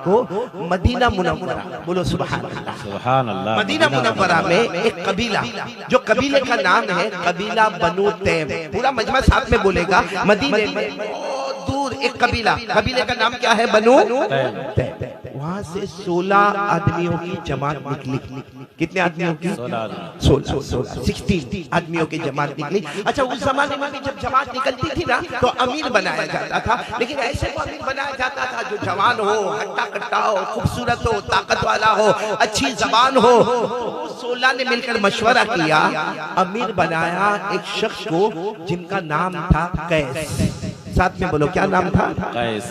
को Medina Munawwara, बोलो सुभान अल्लाह, सुभान अल्लाह। मदीना मुनव्वरा में एक कबीला, जो कबीले का नाम है कबीला बनु तैम, पूरा मजमा साथ में बोलेगा, मदीने में बहुत दूर एक कबीला, कबीले का नाम क्या है? बनु तैम। वहां से 16 आदमियों की जमात निकली। कितने आदमियों की? 16 आदमियों की जमात निकली। अच्छा, उस जमाने में भी जब जमात निकलती थी ना तो अमीर बनाया जाता था, लेकिन ऐसे को अमीर बनाया जाता था जो जवान हो, हट्टा कट्टा हो, खूबसूरत हो, ताकत वाला हो, अच्छी जबान हो। तो 16 ने मिलकर मशवरा किया, अमीर बनाया एक शख्स को जिनका नाम था कैस। साथ में बोलो, क्या नाम था? कैस।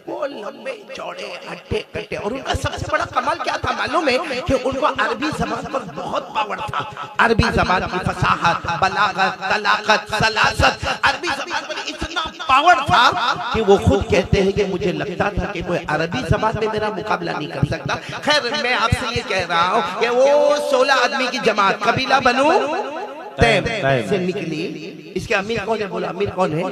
वो लंबे चौड़े हट्टे कट्टे, और उनका सबसे बड़ा कमाल क्या था मालूम है? कि उनको अरबी जबान पर बहुत पावर था। अरबी जबान की फसाहत, बलागत, तलाकत, सलासत, अरबी जबान पर इतना पावर था कि वो खुद कहते हैं कि मुझे लगता था कि कोई अरबी जबान में मेरा मुकाबला नहीं कर सकता। खैर, मैं आपसे ये कह रहा हूँ कि वो 16 आदमी की जमात कबीला बनु तैम से निकली। इसके अमीर कौन है? बोला, अमीर कौन है?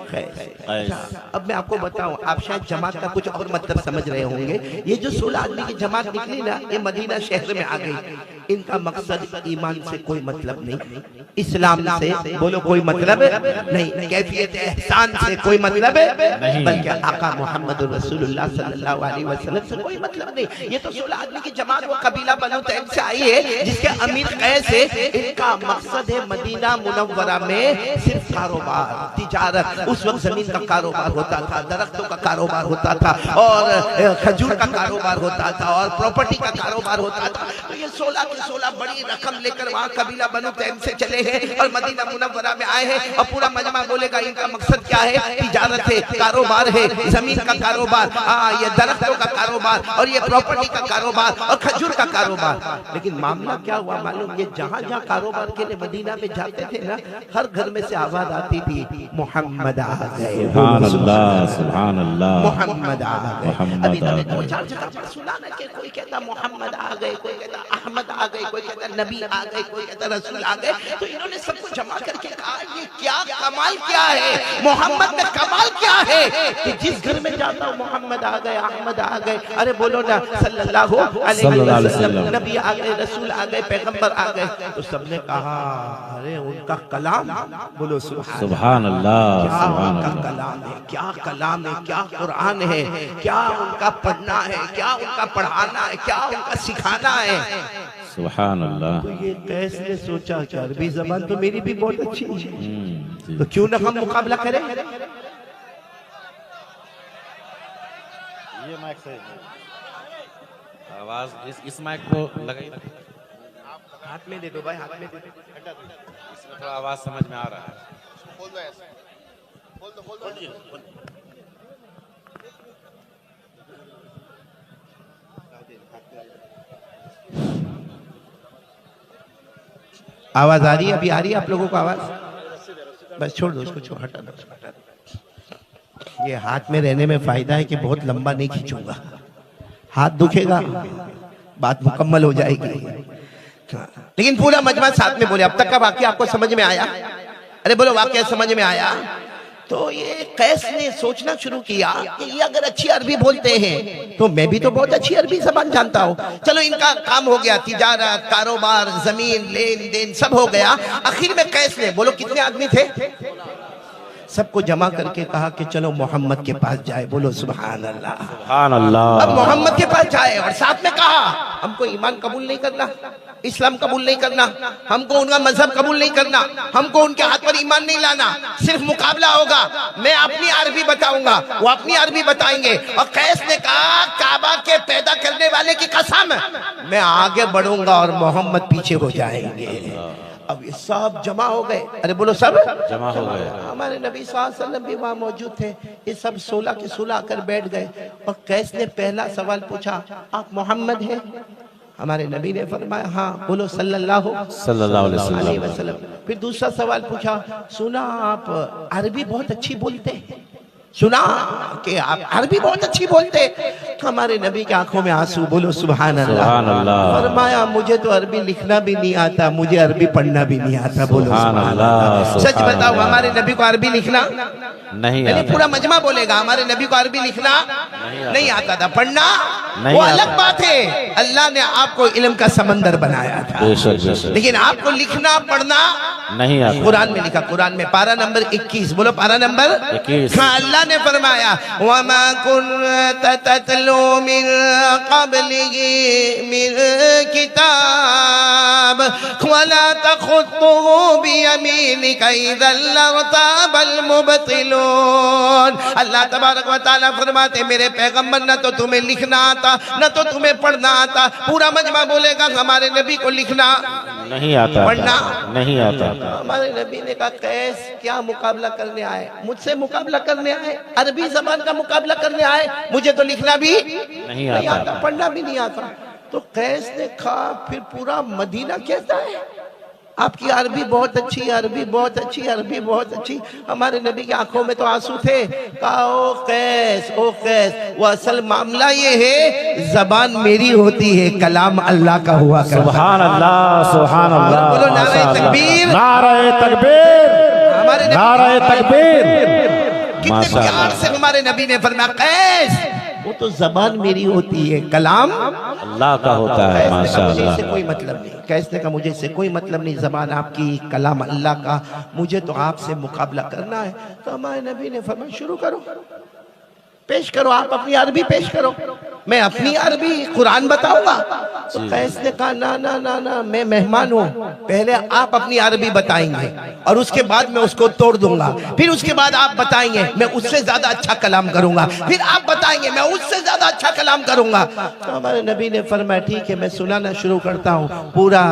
अच्छा, अब मैं आपको बताऊं, आप शायद जमात का कुछ और मतलब समझ रहे होंगे। ये जो 16 आदमी की जमात निकली ना, ये मदीना शहर में आ गई। इनका मकसद ईमान से कोई मतलब नहीं, इस्लाम से बोलो कोई मतलब नहीं, कैफियत एहसान से कोई मतलब नहीं, बल्कि आका मोहम्मद रसूलुल्लाह सल्लल्लाहु अलैहि वसल्लम से कोई मतलब नहीं। ये तो 16 आदमी की जमात वो कबीला बनु तैम से आई है, जिसके अमीर कैस है। इनका मकसद है मदीना मुनव्वरा में सिर्फ कारोबार, तिजारत। उस वक्त जमीन का कारोबार होता था, दरख्तों का कारोबार होता था, और खजूर का कारोबार होता था, और प्रॉपर्टी का कारोबार होता था। तो ये 16 बड़ी रकम लेकर वहाँ कबीला बनु तैम से चले हैं और मदीना मुनव्वरा में आए हैं। और पूरा मजमा बोलेगा इनका मकसद क्या है? तिजारत है, कारोबार है, जमीन का कारोबार, ये दरख्तों का कारोबार, और ये प्रॉपर्टी का कारोबार, और खजूर का कारोबार। लेकिन मामला क्या हुआ मालूम? ये जहाँ जहाँ कारोबार के लिए मदीना में जाते थे ना, हर घर में से आवाज आती थी, मोहम्मद आ गए, सुभान अल्लाह, सुभान अल्लाह, मोहम्मद आ गए। अभी तक 2-4 जगह पर सुना ना कि कोई कहता मोहम्मद आ गए, कोई कहता अहमद आ गए, कोई कहता नबी आ गए, कोई कहता रसूल आ गए। तो इन्होंने सबको जमा करके कहा, ये क्या कमाल क्या है? मोहम्मद में कमाल क्या है कि जिस घर में जाता हूँ मोहम्मद आ गए, अहमद आ गए। अरे बोलो ना सल्लल्लाहु अलैहि वसल्लम, नबी आ गए, रसूल आ गए, पैगंबर आ गए। तो सबने कहा, अरे उनका कलाम, बोलो सुभान अल्लाह, क्या उनका कलाम है, क्या कलाम है, क्या कुरान है, क्या उनका पढ़ना है, क्या उनका पढ़ाना है, क्या उनका सिखाना है। सुभान अल्लाह। तो ये कैसे सोचा कि अरबी जबान तो मेरी भी बहुत अच्छी है, तो क्यों ना हम मुकाबला करें? ये माइक सही है, आवाज इस माइक को लगाइए, हाथ में दे दो भाई, हाथ में दे दो, इसमें थोड़ा आवाज समझ में आ रहा है। बोल दो ऐसे, बोल दो। आवाज आ रही है? अभी आ रही है आप लोगों को आवाज? बस छोड़ दो उसको, छोड़, हटा दो। ये हाथ में रहने में फायदा है कि बहुत लंबा नहीं खींचूंगा, हाथ दुखेगा, बात मुकम्मल हो जाएगी। लेकिन पूरा मजमा साथ में बोले। अब तक का वाकया आपको समझ में आया? अरे बोलो, वाकया समझ में आया? तो ये कैस ने सोचना शुरू किया कि ये अगर अच्छी अरबी बोलते हैं तो मैं भी तो बहुत अच्छी अरबी जबान जानता हूँ। चलो, इनका काम हो गया, तिजारत, कारोबार, जमीन, लेन देन सब हो गया। आखिर में कैस ने, बोलो कितने आदमी थे, सबको जमा करके कहा कि चलो मोहम्मद के पास जाए। बोलो सुभान अल्लाह, सुभान अल्लाह। अब मोहम्मद के पास जाए और साथ में कहा, हमको ईमान कबूल नहीं करना, इस्लाम कबूल नहीं करना, हमको उनका मजहब कबूल नहीं करना, हमको उनके हाथ पर ईमान नहीं लाना, सिर्फ मुकाबला होगा। मैं अपनी अरबी बताऊंगा, वो अपनी अरबी बताएंगे। और कैस ने कहा, काबा के पैदा करने वाले की कसम, मैं आगे बढ़ूंगा और मोहम्मद पीछे हो जाएंगे। अब ये सब जमा हो गए। अरे बोलो, सब जमा हो गए। हमारे नबी सल्लल्लाहु अलैहि वसल्लम भी वहां मौजूद थे। ये सब 16 के 16 आकर बैठ गए और कैस ने पहला सवाल पूछा, आप मोहम्मद हैं? हमारे नबी ने फरमाया, हाँ। बोलो सल्लल्लाहु अलैहि वसल्लम। फिर दूसरा सवाल पूछा, सुना आप अरबी बहुत अच्छी बोलते हैं, सुना कि आप अरबी बहुत अच्छी बोलते। हमारे नबी की आंखों में आंसू, बोलो सुभान सुभान अल्लाह। अल्लाह। फरमाया मुझे तो अरबी लिखना भी नहीं आता, मुझे अरबी पढ़ना भी नहीं आता, बोलो सुभान सुभान अल्लाह, अल्लाह। सच सुभान बताओ, अल्लाह। हमारे नबी को अरबी लिखना नहीं यानी आता। पूरा मजमा बोलेगा हमारे नबी को अरबी लिखना नहीं आता था, पढ़ना नहीं वो आता। अलग बात है। अल्लाह ने आपको इल्म का समंदर बनाया था, बेशक बेशक लेकिन आपको लिखना पढ़ना नहीं आता। कुरान में लिखा, कुरान में पारा नंबर 21, बोलो पारा नंबर 21। हाँ, अल्लाह ने फरमाया वमा कुन्त ततलू मिन क़ब्लिही मिन किताब वला तख़ुत्तुहु बियमीनिका इज़न लर्ताबल मुबतिलून। अल्लाह तबारक व तआला फरमाते मेरे पैगंबर न तो तुम्हें लिखना आता न तो तुम्हें पढ़ना आता। पूरा मजमा बोलेगा हमारे नबी को लिखना नहीं आता, पढ़ना नहीं आता। हमारे नबी ने कहा कैस क्या मुकाबला करने आए, मुझसे मुकाबला करने आए, अरबी जबान का मुकाबला करने आए, मुझे तो लिखना भी नहीं नहीं आता। आता, पढ़ना भी नहीं आता। तो कैस ने कहा फिर पूरा मदीना कहता है आपकी अरबी बहुत अच्छी, अरबी बहुत अच्छी, अरबी बहुत अच्छी। हमारे नबी की आंखों में तो आंसू थे। कहा ओ कैस, ओ कैस, वो असल मामला ये है जबान मेरी होती है, कलाम अल्लाह का हुआ करता है। सुभान अल्लाह, सुभान अल्लाह। बोलो नारे माशा अल्लाह। तकबीर। नारे तकबीर, हमारे नबी नारे तकबीर। कितने माशा प्यार अल्लाह। से हमारे नबी ने फरमाया कैस वो तो जबान मेरी होती है, कलाम अल्लाह का होता है। कैस ने माशा कहा मुझे अल्लाह। इससे कोई मतलब नहीं, कैस ने कहा मुझे इससे कोई मतलब नहीं, जबान आपकी, कलाम अल्लाह का, मुझे तो आपसे मुकाबला करना है। तो हमारे नबी ने फरमाया शुरू करो, पेश करो, आप अपनी अरबी पेश करो, मैं अपनी अरबी कुरान बताऊंगा। तो कैस ने कहा ना ना ना ना, मैं मेहमान हूँ, पहले आप अपनी अरबी बताएंगे और उसके बाद मैं उसको तोड़ दूंगा, फिर उसके बाद आप बताएंगे मैं उससे ज्यादा अच्छा कलाम करूंगा, फिर आप बताएंगे मैं उससे ज्यादा अच्छा कलाम करूंगा। तो हमारे नबी ने फरमाया ठीक है मैं सुनाना शुरू करता हूँ, पूरा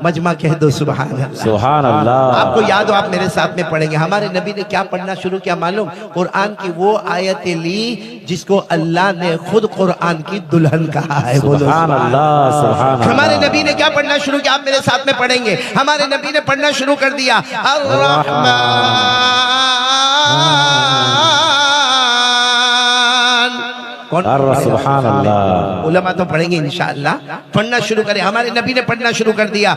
मजमा कह दो सुभान अल्लाह। सुभान अल्लाह। आपको याद हो आप मेरे साथ में पढ़ेंगे। हमारे नबी ने क्या पढ़ना शुरू किया मालूम? कुरान की वो आयतें ली जिसको अल्लाह ने खुद कुरान की दुल्हन कहा है। बोलो सुभान अल्लाह, सुभान अल्लाह। हमारे नबी ने क्या पढ़ना शुरू किया? आप मेरे साथ में पढ़ेंगे। हमारे नबी ने पढ़ना शुरू कर दिया सुभान अल्लाह। उलमा तो पढ़ेंगे इंशाअल्लाह। पढ़ना शुरू करें। हमारे नबी ने पढ़ना शुरू कर दिया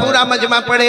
पूरा मजमा पढ़े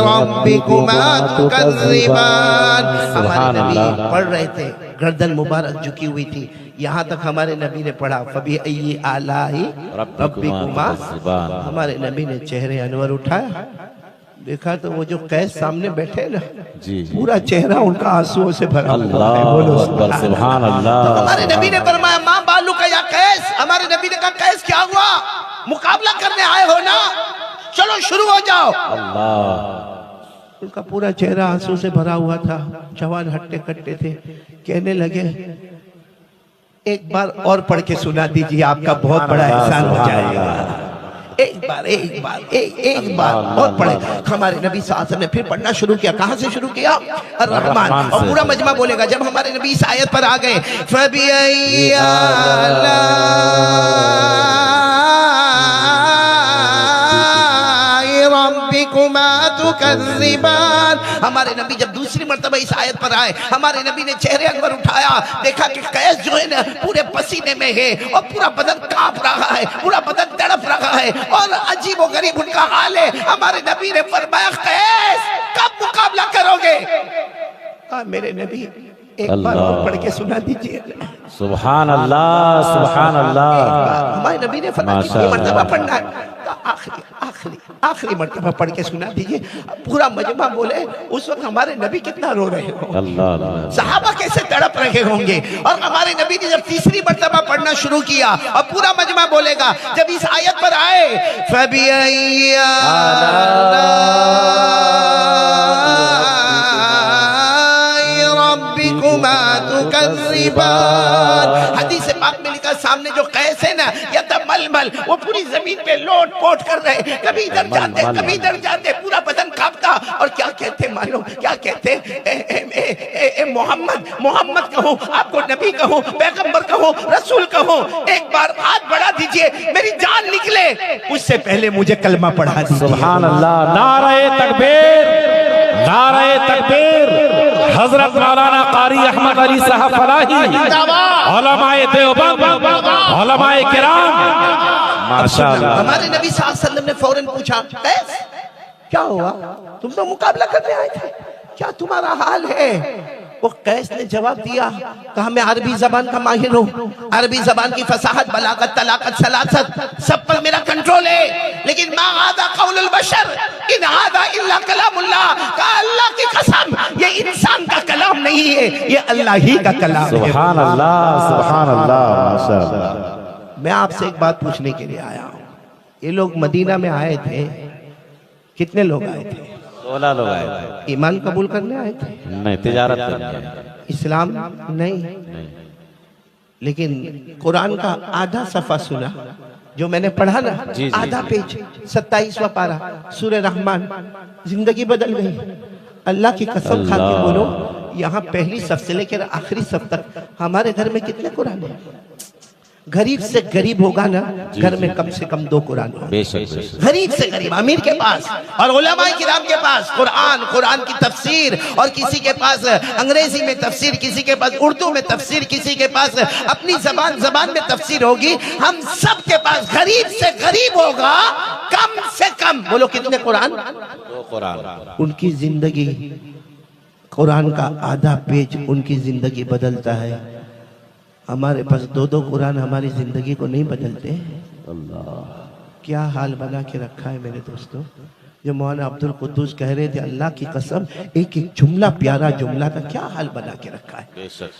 रब्बिकुमा तुकज़्ज़िबान. हमारे नबी पढ़ रहे थे, गर्दन मुबारक झुकी हुई थी, यहाँ तक हमारे नबी ने पढ़ा फबीअय्यि आलाइ रब्बिकुमा. हमारे नबी ने चेहरे अनवर उठाया, देखा तो वो जो कैस सामने बैठे ना, जी पूरा चेहरा उनका आंसुओं से भरा हुआ है. बोलो अल्लाह अकबर, सुभान अल्लाह. तो हमारे नबी ने फरमाया माँ बालू का या कैस. हमारे नबी ने कहा कैस क्या हुआ, मुकाबला करने आए हो ना, चलो शुरू हो जाओ. अल्लाह. उनका पूरा चेहरा आंसू से भरा हुआ था, जवान हट्टे कट्टे थे. कहने लगे एक बार और पढ़ के सुना दीजिए, आपका बहुत बड़ा एहसान हो जाएगा. एक बार और पढ़े. हमारे नबी साहब ने फिर पढ़ना शुरू किया. कहां से शुरू किया? अर्रहमान. और पूरा मजमा बोलेगा. जब हमारे नबी इस आयत पर आ गए फबीअय्यि आलाइ रब्बिकुमा तुकज़्ज़िबान. हमारे नबी जब दूसरी मर्तबा इस आयत पर आए, हमारे नबी ने चेहरे अनवर उठाया, देखा कि कैस जो है ना पूरे पसीने में है और पूरा बदन कांप रहा है, पूरा बदन तड़प रहा है और अजीब व गरीब उनका हाल है. हमारे नबी ने फरमाया कैस कब मुकाबला करोगे? मेरे नबी एक बार और पढ़ के सुना दीजिए. सुभान अल्लाह, सुभान अल्लाह. हमारे नबी ने फरमाया कितनी मर्तबा पढ़ना है? आखिरी आखिरी मर्तबा पढ़ के सुना दीजिए। पूरा मजमा बोले उस वक्त हमारे नबी कितना रो रहे हो, अल्लाह अल्लाह। सहाबा कैसे तड़प रहे होंगे। और हमारे नबी ने जब तीसरी मर्तबा पढ़ना शुरू किया, और पूरा मजमा बोलेगा, जब इस आयत पर आए हदीस पाक में लिखा, सामने जो कैस है ना, या तब मलमल, वो पूरी जमीन पे लोट पोट कर रहे, कभी इधर जाते कभी इधर जाते, पूरा बदन कांपता। और क्या कहते मालूम, क्या कहते, मोहम्मद मोहम्मद कहो, आपको नबी कहो, पैगंबर कहो, रसूल कहो, एक बार हाथ बढ़ा दीजिए, मेरी जान निकले, उससे पहले मुझे कलमा पढ़ा दीजिए। सुभान अल्लाह। नारे तकबीर, नारे तकबीर। हजरत मौलाना कारी अहमद अली साहब फलाही, उलमाए देवबंद, उलमाए किराम, माशाअल्लाह। हमारे नबी सल्लल्लाहु अलैहि वसल्लम ने फौरन पूछा, कैस क्या हुआ, तुम तो मुकाबला करने आए थे, क्या तुम्हारा हाल है। वो कैस ने जवाब दिया, कहा मैं अरबी जबान का माहिर हूँ, अरबी जबान की फसाहत, बलागत, तलाकत, सलासत सब पर मेरा कंट्रोल है, लेकिन मा हादा कौलुल बशर इन हादा इल्ला कलामुल्लाह। कहा अल्लाह की कसम, ये इंसान का कलाम नहीं है, ये अल्लाह ही का कलाम है। सुभान अल्लाह, सुभान अल्लाह, माशाअल्लाह। मैं आपसे एक बात पूछने के लिए आया हूँ, ये लोग मदीना में आए थे, कितने लोग आए थे? 16 लोग आए थे। ईमान कबूल करने आए थे? नहीं, तिजारत करने। इस्लाम नहीं। लेकिन कुरान का आधा सफा सुना जो मैंने पढ़ा ना, आधा पेज, 27वां पारा, सूरह रहमान, जिंदगी बदल गई। अल्लाह की कसम खा के बोलो, यहाँ पहली सफ से लेकर आखिरी सफ तक हमारे घर में कितने कुरान है? गरीब से गरीब होगा ना, घर में कम से कम 2 कुरान हो। गरीब से गरीब, अमीर के पास और उलमाए किराम के पास कुरान, कुरान की तफसीर, और किसी के पास अंग्रेजी में तफसीर, किसी के पास उर्दू में तफसीर, किसी के पास अपनी जबान में तफसीर होगी। हम सब के पास गरीब से गरीब होगा, कम से कम बोलो कितने कुरान? 2 कुरान। उनकी जिंदगी, कुरान का आधा पेज उनकी जिंदगी बदलता है। हमारे पास 2-2 कुरान हमारी जिंदगी को नहीं बदलते। अल्लाह, क्या हाल बना के रखा है मेरे दोस्तों। जो मौलाना अब्दुल कुद्दूस कह रहे थे, अल्लाह की कसम, एक एक जुमला, प्यारा जुमला का क्या हाल बना के रखा है।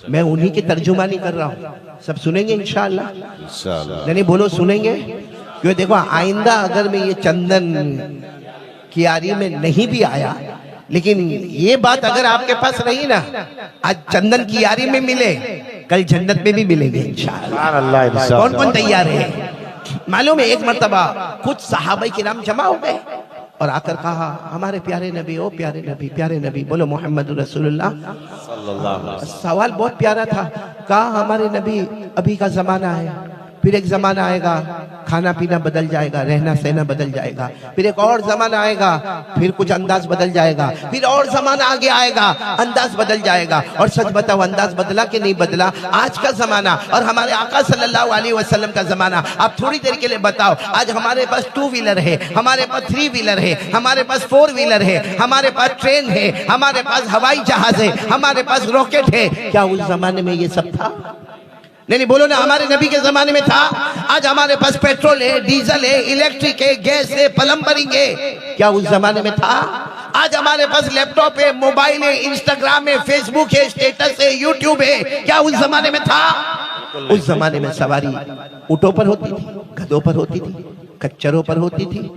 मैं उन्हीं की तर्जुमानी कर रहा हूँ, सब सुनेंगे इंशाअल्लाह। नहीं बोलो सुनेंगे, क्यों देखो आइंदा अगर मैं ये चंदन कियारी में नहीं भी आया, लेकिन ये बात अगर आपके पास रही ना, आज चंदन कियारी में मिले, कल जन्नत में भी मिलेंगे इंशाअल्लाह। कौन कौन तैयार है? मालूम है, एक मर्तबा कुछ सहाबाई किराम जमा हो गए और आकर कहा, हमारे प्यारे नबी, ओ प्यारे नबी, प्यारे नबी, बोलो मोहम्मद रसूलुल्लाह सल्लल्लाहु अलैहि वसल्लम। सवाल बहुत प्यारा था। कहा हमारे नबी, अभी का जमाना है, फिर एक जमाना आएगा, खाना पीना बदल जाएगा, रहना सहना बदल जाएगा, फिर एक और जमाना आएगा, फिर कुछ अंदाज बदल जाएगा, फिर और जमाना आगे आएगा, अंदाज बदल जाएगा। और सच बताओ, अंदाज बदला कि नहीं बदला? आज का जमाना और हमारे आका सल्लल्लाहु अलैहि वसल्लम का जमाना, आप थोड़ी देर के लिए बताओ, आज हमारे पास 2 व्हीलर है, हमारे पास 3 व्हीलर है, हमारे पास 4 व्हीलर है, हमारे पास ट्रेन है, हमारे पास हवाई जहाज है, हमारे पास रॉकेट है। क्या उस जमाने में ये सब था? नहीं बोलो ना, हमारे नबी के जमाने में था। आज हमारे पास पेट्रोल है, डीजल है, इलेक्ट्रिक है, गैस है, प्लम्बरिंग है। क्या उस जमाने में था? आज हमारे पास लैपटॉप है, मोबाइल है, इंस्टाग्राम है, फेसबुक है, स्टेटस है, यूट्यूब है। क्या उस जमाने में था? उस जमाने में सवारी ऊँटों पर होती थी, गधों पर होती थी, खच्चरों पर होती थी।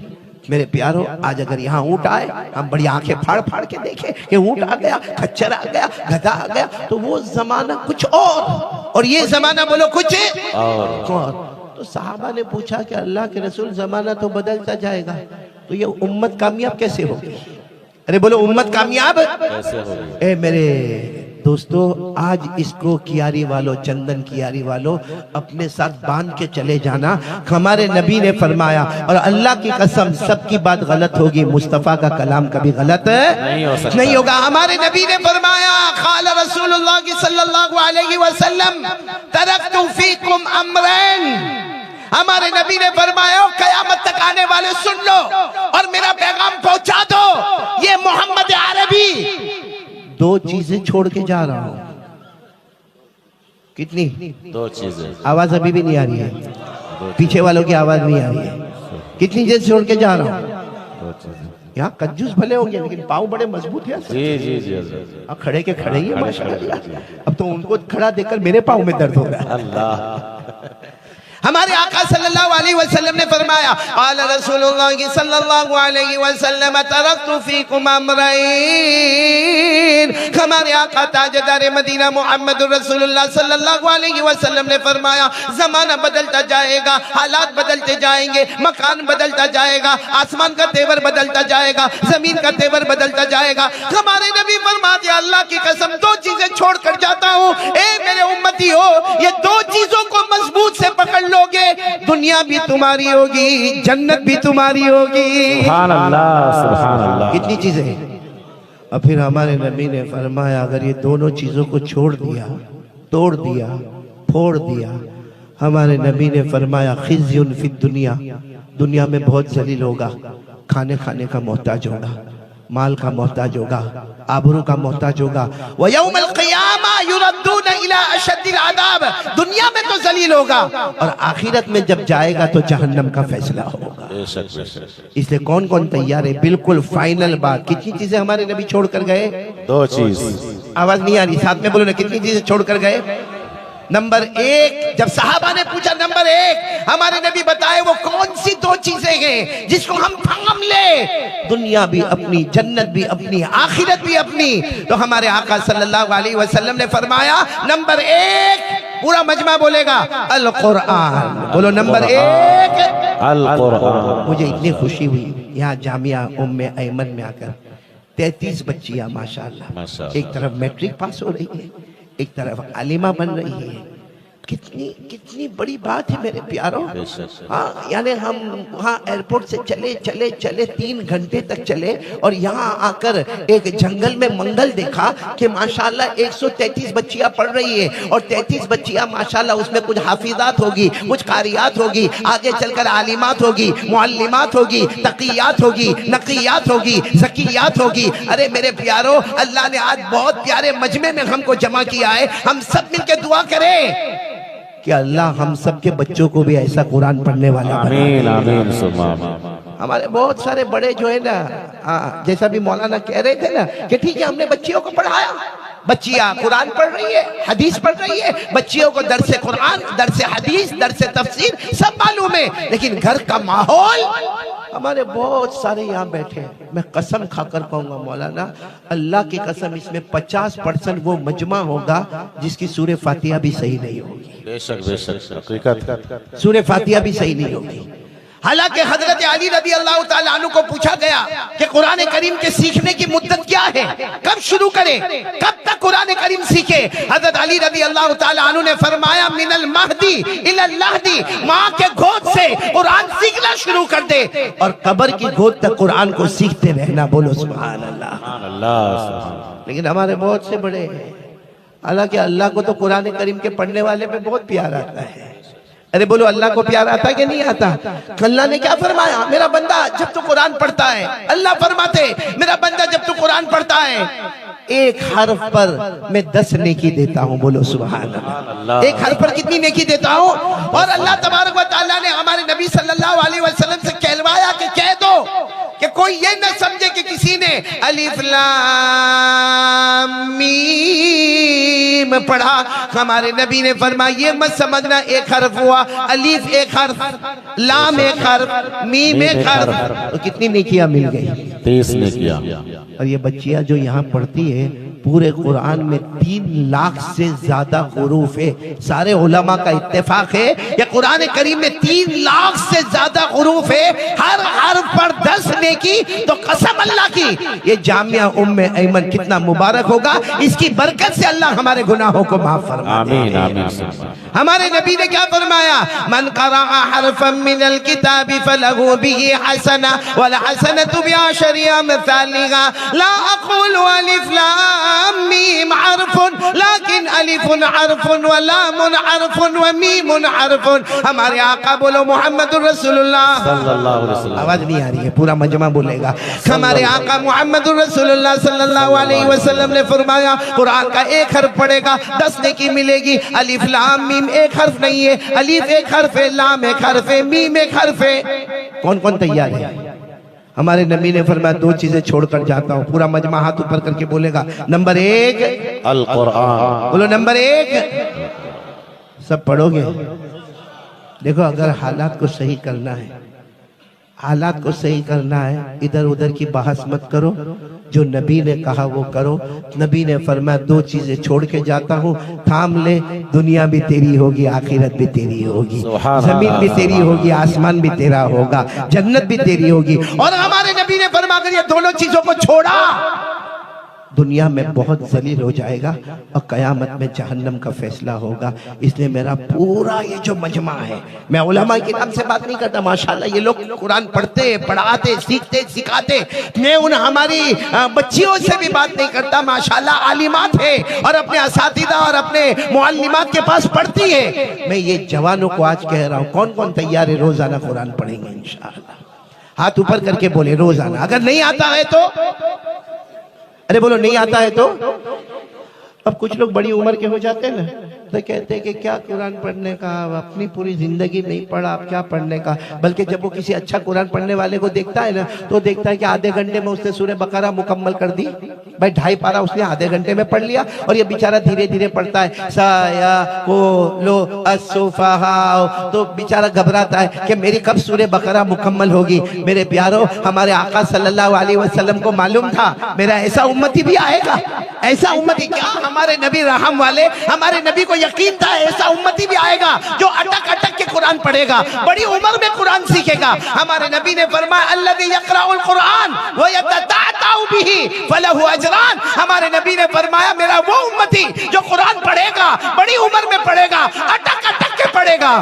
मेरे प्यारों, आज अगर यहाँ ऊँट आए, हम बड़ी आंखें फाड़ फाड़ के देखें कि ऊँट आ गया, खच्चर आ गया, गधा आ गया, तो वो जमाना कुछ और ये जमाना बोलो कुछ और। तो साहबा ने पूछा कि अल्लाह के रसूल, जमाना तो बदलता जाएगा, तो ये उम्मत कामयाब कैसे होगी? अरे बोलो उम्मत कामयाब कैसे होगी? ए मेरे दोस्तों, आज इसको कियारी वालों, चंदन कियारी वालों, अपने साथ बांध के चले जाना। हमारे नबी ने फरमाया, और अल्लाह की कसम, सबकी बात गलत होगी, मुस्तफा का कलाम कभी गलत नहीं होगा। हमारे नबी ने फरमाया, क़ाल रसूलुल्लाह सल्लल्लाहु अलैहि वसल्लम, तरक्तु फीकुम अमरैन। हमारे नबी ने फरमाया, कयामत तक आने वाले सुन लो और मेरा पैगाम पहुंचा दो। ये मोहम्मद अरबी 2 चीजें छोड़ के जा रहा हूं। कितनी? 2 चीजें। आवाज अभी भी नहीं आ रही है, पीछे वालों की आवाज नहीं आ रही है। कितनी चीजें छोड़ के जा रहा हूं? दो चीजें। यहाँ कंजूस भले होंगे लेकिन पाँव बड़े मजबूत है। जी जी जी हजरत। अब खड़े के खड़े ही है खड़े माशाल्लाह। खड़े, जी। अब तो उनको खड़ा देखकर मेरे पाँव में दर्द हो रहा है। अल्लाह। हमारे आका सल्लल्लाहु अलैहि वसल्लम ने फरमाया, आला रसूलुल्लाह सल्लल्लाहु अलैहि वसल्लम तरक्तु फीकुम अमरैन। हमारे आका ताजदार मदीना मोहम्मद रसूलुल्लाह सल्लल्लाहु अलैहि वसल्लम ने फरमाया, जमाना बदलता जाएगा, हालात बदलते जाएंगे, मकान बदलता जाएगा, आसमान का तेवर बदलता जाएगा, जमीन का तेवर बदलता जाएगा। हमारे नबी फरमाते, अल्लाह की कसम दो चीजें छोड़कर जाता हूँ, ए मेरे उम्मती हो, ये दो चीजों को मजबूत से पकड़ लोगे, दुनिया भी तुम्हारी होगी, जन्नत भी तुम्हारी होगी। सुभान अल्लाह, सुभान अल्लाह। कितनी चीजें हैं। और फिर हमारे नबी ने फरमाया, अगर ये दोनों चीजों को छोड़ दिया, तोड़ दिया, फोड़ दिया, हमारे नबी ने फरमाया, खिज़्युन फिद दुनिया, दुनिया में बहुत जलील होगा, खाने का मोहताज होगा, माल का मोहताज होगा, आबरू का मोहताज होगा। व यौमल क़ियामा युरद्दून इला अशद्दिल अज़ाब, दुनिया में तो जलील होगा और आखिरत में जब जाएगा तो जहन्नम का फैसला होगा। बेशक बेशक। इसलिए कौन कौन तैयार है? बिल्कुल फाइनल बात। कितनी चीजें हमारे नबी छोड़ कर गए? दो चीज। आवाज नहीं आ रही, साथ में बोलो ना, कितनी चीजें छोड़ कर गए? नंबर एक, जब सहाबा ने पूछा नंबर एक, हमारे नबी बताए वो कौन सी दो चीजें हैं जिसको हम थाम ले, दुनिया भी अपनी, जन्नत भी अपनी, आखिरत भी अपनी। तो हमारे आका सल्लल्लाहु अलैहि वसल्लम ने फरमाया, नंबर एक, पूरा मजमा बोलेगा, अल कुरान। बोलो नंबर एक, अल कुरान। मुझे इतनी खुशी हुई यहाँ जामिया उम्मे ऐमन में आकर 33 बच्चियां माशाअल्लाह, माशाअल्लाह। एक तरफ मैट्रिक पास हो रही है, एक तरफ आलिमा बन रही है। कितनी कितनी बड़ी बात है मेरे प्यारों। हाँ, यानी हम वहाँ एयरपोर्ट से चले 3 घंटे तक चले और यहाँ आकर एक जंगल में मंगल देखा कि माशाल्लाह 133 बच्चियाँ पढ़ रही है और 33 बच्चियाँ माशाल्लाह, उसमें कुछ हाफिजात होगी, कुछ कारियात होगी, आगे चलकर आलिमात होगी, मुअल्लिमात होगी, तकियात होगी, नकियात होगी, ज़कियात होगी। अरे मेरे प्यारों, अल्लाह ने आज बहुत प्यारे मजमे में हमको जमा किया है। हम सब मिलकर दुआ करें कि अल्लाह हम सब के बच्चों को भी ऐसा कुरान पढ़ने वाला आमीन आमीन सुमा। हमारे बहुत सारे बड़े जो है ना, जैसा भी मौलाना कह रहे थे ना कि ठीक है हमने बच्चियों को पढ़ाया, बच्चियां कुरान पढ़ रही है, हदीस पढ़ रही है, बच्चियों को दरसे कुरान, दरसे हदीस, दरसे तफसीर सब मालूम है, लेकिन घर का माहौल, हमारे बहुत सारे यहाँ बैठे हैं, मैं कसम खाकर कहूंगा मौलाना, अल्लाह की कसम, इसमें 50% वो मजमा होगा जिसकी सूरह फातिहा भी सही नहीं होगी। बेशक बेशक, हकीकत। सूरह फातिहा भी सही नहीं होगी। हालांकि हजरत अली रज़ी अल्लाह तआला अन्हु को पूछा गया कि कुरान करीम के सीखने की मुद्दत क्या है, कब शुरू करें, कब तक कुरान करीम सीखे? हजरत अली रज़ी अल्लाह तआला अन्हु ने फरमाया, मिनल महदी इलल लहदी, माँ के गोद से कुरान सीखना शुरू कर दे और कब्र की गोद तक कुरान को सीखते रहना। बोलो सुभान अल्लाह। लेकिन हमारे बहुत से बड़े, हालांकि अल्लाह को तो कुरान करीम के पढ़ने वाले पे बहुत प्यार आता है। अरे बोलो, अल्लाह को प्यार आता है कि नहीं आता? अल्लाह ने क्या फरमाया, मेरा बंदा जब तू कुरान पढ़ता है, अल्लाह फरमाते मेरा बंदा जब तू कुरान पढ़ता है, एक हर्फ पर मैं 10 नेकी देता हूँ। बोलो सुभान अल्लाह। एक हर्फ पर कितनी नेकी देता हूँ? और अल्लाह तबारक व तआला ने हमारे नबी सल्लल्लाहु अलैहि वसल्लम से कहलवाया कि कह दो कि कोई ये न समझे कि किसी ने अलिफ लाम मीम पढ़ा। हमारे नबी ने फरमाया, ये मत समझना एक हर्फ हुआ, अलिफ एक हर्फ, लाम एक हर्फ, मीम एक हर्फ, तो कितनी नेकियां मिल गई? 30 नेकियां। और ये बच्चियां जो यहाँ पढ़ती है, पूरे कुरान में 3 लाख से ज्यादा हुरूफ है। सारे उलमा का इत्तेफाक है कि कुरान करीम में 3 लाख से ज्यादा हुरूफ है, हर हर्फ पर 10 नेकी। तो कसम अल्लाह की, ये जामिया उम्मे ऐमन कितना मुबारक होगा, इसकी बरकत से अल्लाह हमारे गुनाहों को माफ फरमाए। आमीन आमीन। हमारे नबी ने क्या फरमाया, मन क़रअ हरफन मिनल किताबि फलहु बिही हसना वल हसनतु बिअशरि अमसालिहा ला अक़ूलु अलिफ लाम मीम हरफुन लेकिन अलिफुन हरफुन व लामुन हरफुन व मीमुन हरफुन। हमारे आका बोलो मोहम्मदुर रसूलुल्लाह सल्लल्लाहु अलैहि वसल्लम। आवाज नहीं आ रही है, पूरा मजमा बोलेगा। हमारे आका मोहम्मदुर रसूलुल्लाह सल्लल्लाहु अलैहि वसल्लम ने फरमाया, कुरान का एक हर्फ पढ़ेगा 10 नेकी मिलेगी। अलिफ लाम मीम एक हर्फ नहीं है, अलिफ एक हर्फ है, लाम एक हर्फ है, मीम एक हर्फ है। कौन कौन तैयार है? हमारे नबी ने फरमाया 2 चीजें छोड़कर जाता हूँ। पूरा मजमा हाथ ऊपर करके बोलेगा, नंबर 1 अल कुरान। बोलो नंबर 1। सब पढ़ोगे? देखो, अगर हालात को सही करना है, हालात को सही करना है, इधर उधर की बहस मत करो, जो नबी ने कहा वो करो। नबी ने फरमाया 2 चीजें छोड़ के जाता हूँ, थाम ले, दुनिया भी तेरी होगी, आखिरत भी तेरी होगी, जमीन भी तेरी होगी, आसमान भी तेरा होगा, जन्नत भी तेरी होगी। और हमारे नबी ने फरमाया अगर ये दोनों चीजों को छोड़ा, दुनिया में बहुत जलील हो जाएगा और कयामत में जहन्नम का फैसला होगा। इसलिए मेरा पूरा ये जो मजमा है, मैं उलमा के नाम से बात नहीं करता, माशाल्लाह ये लोग कुरान पढ़ते, पढ़ाते, सीखते, सिखाते। मैं उन हमारी बच्चियों से भी बात नहीं करता, माशाल्लाह आलिमात है और अपने असातिदा और अपने मुअल्लिमात के पास पढ़ती है। मैं ये जवानों को आज कह रहा हूँ, कौन कौन तैयार है रोजाना कुरान पढ़ेंगे इंशाअल्लाह? हाथ ऊपर करके बोले रोजाना। अगर नहीं आता है तो, अरे बोलो नहीं आता है तो। अब कुछ लोग बड़ी उम्र के हो जाते हैं ना, तो कहते हैं कि क्या कुरान पढ़ने का, अपनी पूरी जिंदगी नहीं पढ़ा, आप क्या पढ़ने का। बल्कि जब वो किसी अच्छा कुरान पढ़ने वाले को देखता है ना, तो देखता है कि आधे घंटे में उसने सूरह बकरा मुकम्मल कर दी। भाई 2.5 पारा उसने आधे घंटे में पढ़ लिया, और ये बेचारा धीरे धीरे पढ़ता है, साया को लो असुफहाओ, तो बेचारा घबराता है कि मेरी कब सूरह बकरा मुकम्मल होगी। मेरे प्यारो, हमारे आका सल्लल्लाहु अलैहि वसल्लम को मालूम था मेरा ऐसा उम्मती भी आएगा, ऐसा उम्मती। क्या हमारे नबी रहम वाले, हमारे नबी को यकीन था ऐसा उम्मती भी आएगा जो अटक अटक के कुरान पढ़ेगा, बड़ी उम्र में कुरान सीखेगा। हमारे नबी ने फरमाया अल्लज़ी यक़राउल कुरान व यतताअतउ बिही फलहु अजरान। हमारे नबी ने फरमाया मेरा वो उम्मती जो कुरान पढ़ेगा, बड़ी उम्र में पढ़ेगा, अटक अटक के पढ़ेगा,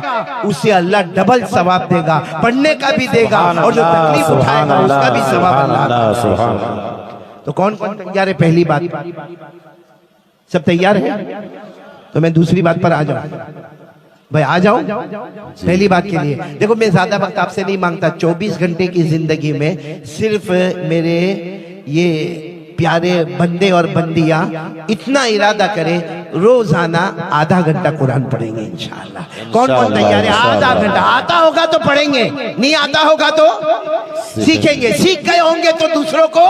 उसे अल्लाह डबल सवाब देगा, पढ़ने का भी देगा और जो तकलीफ उठाएगा उसका भी सवाब अल्लाह। तो कौन कौन तैयार है? पहली बात, सब तैयार है? तो मैं दूसरी बात पर आ जाऊं। भाई आ जाऊं पहली बात के लिए। देखो, मैं ज्यादा वक्त आपसे नहीं मांगता, 24 घंटे की जिंदगी में सिर्फ मेरे ये प्यारे बंदे और बंदियां इतना इरादा करें, रोजाना आधा घंटा कुरान पढ़ेंगे इंशाअल्लाह। कौन कौन तैयार है? आधा घंटा। आता होगा तो पढ़ेंगे, नहीं आता होगा तो सीखेंगे, सीख गए होंगे तो दूसरों को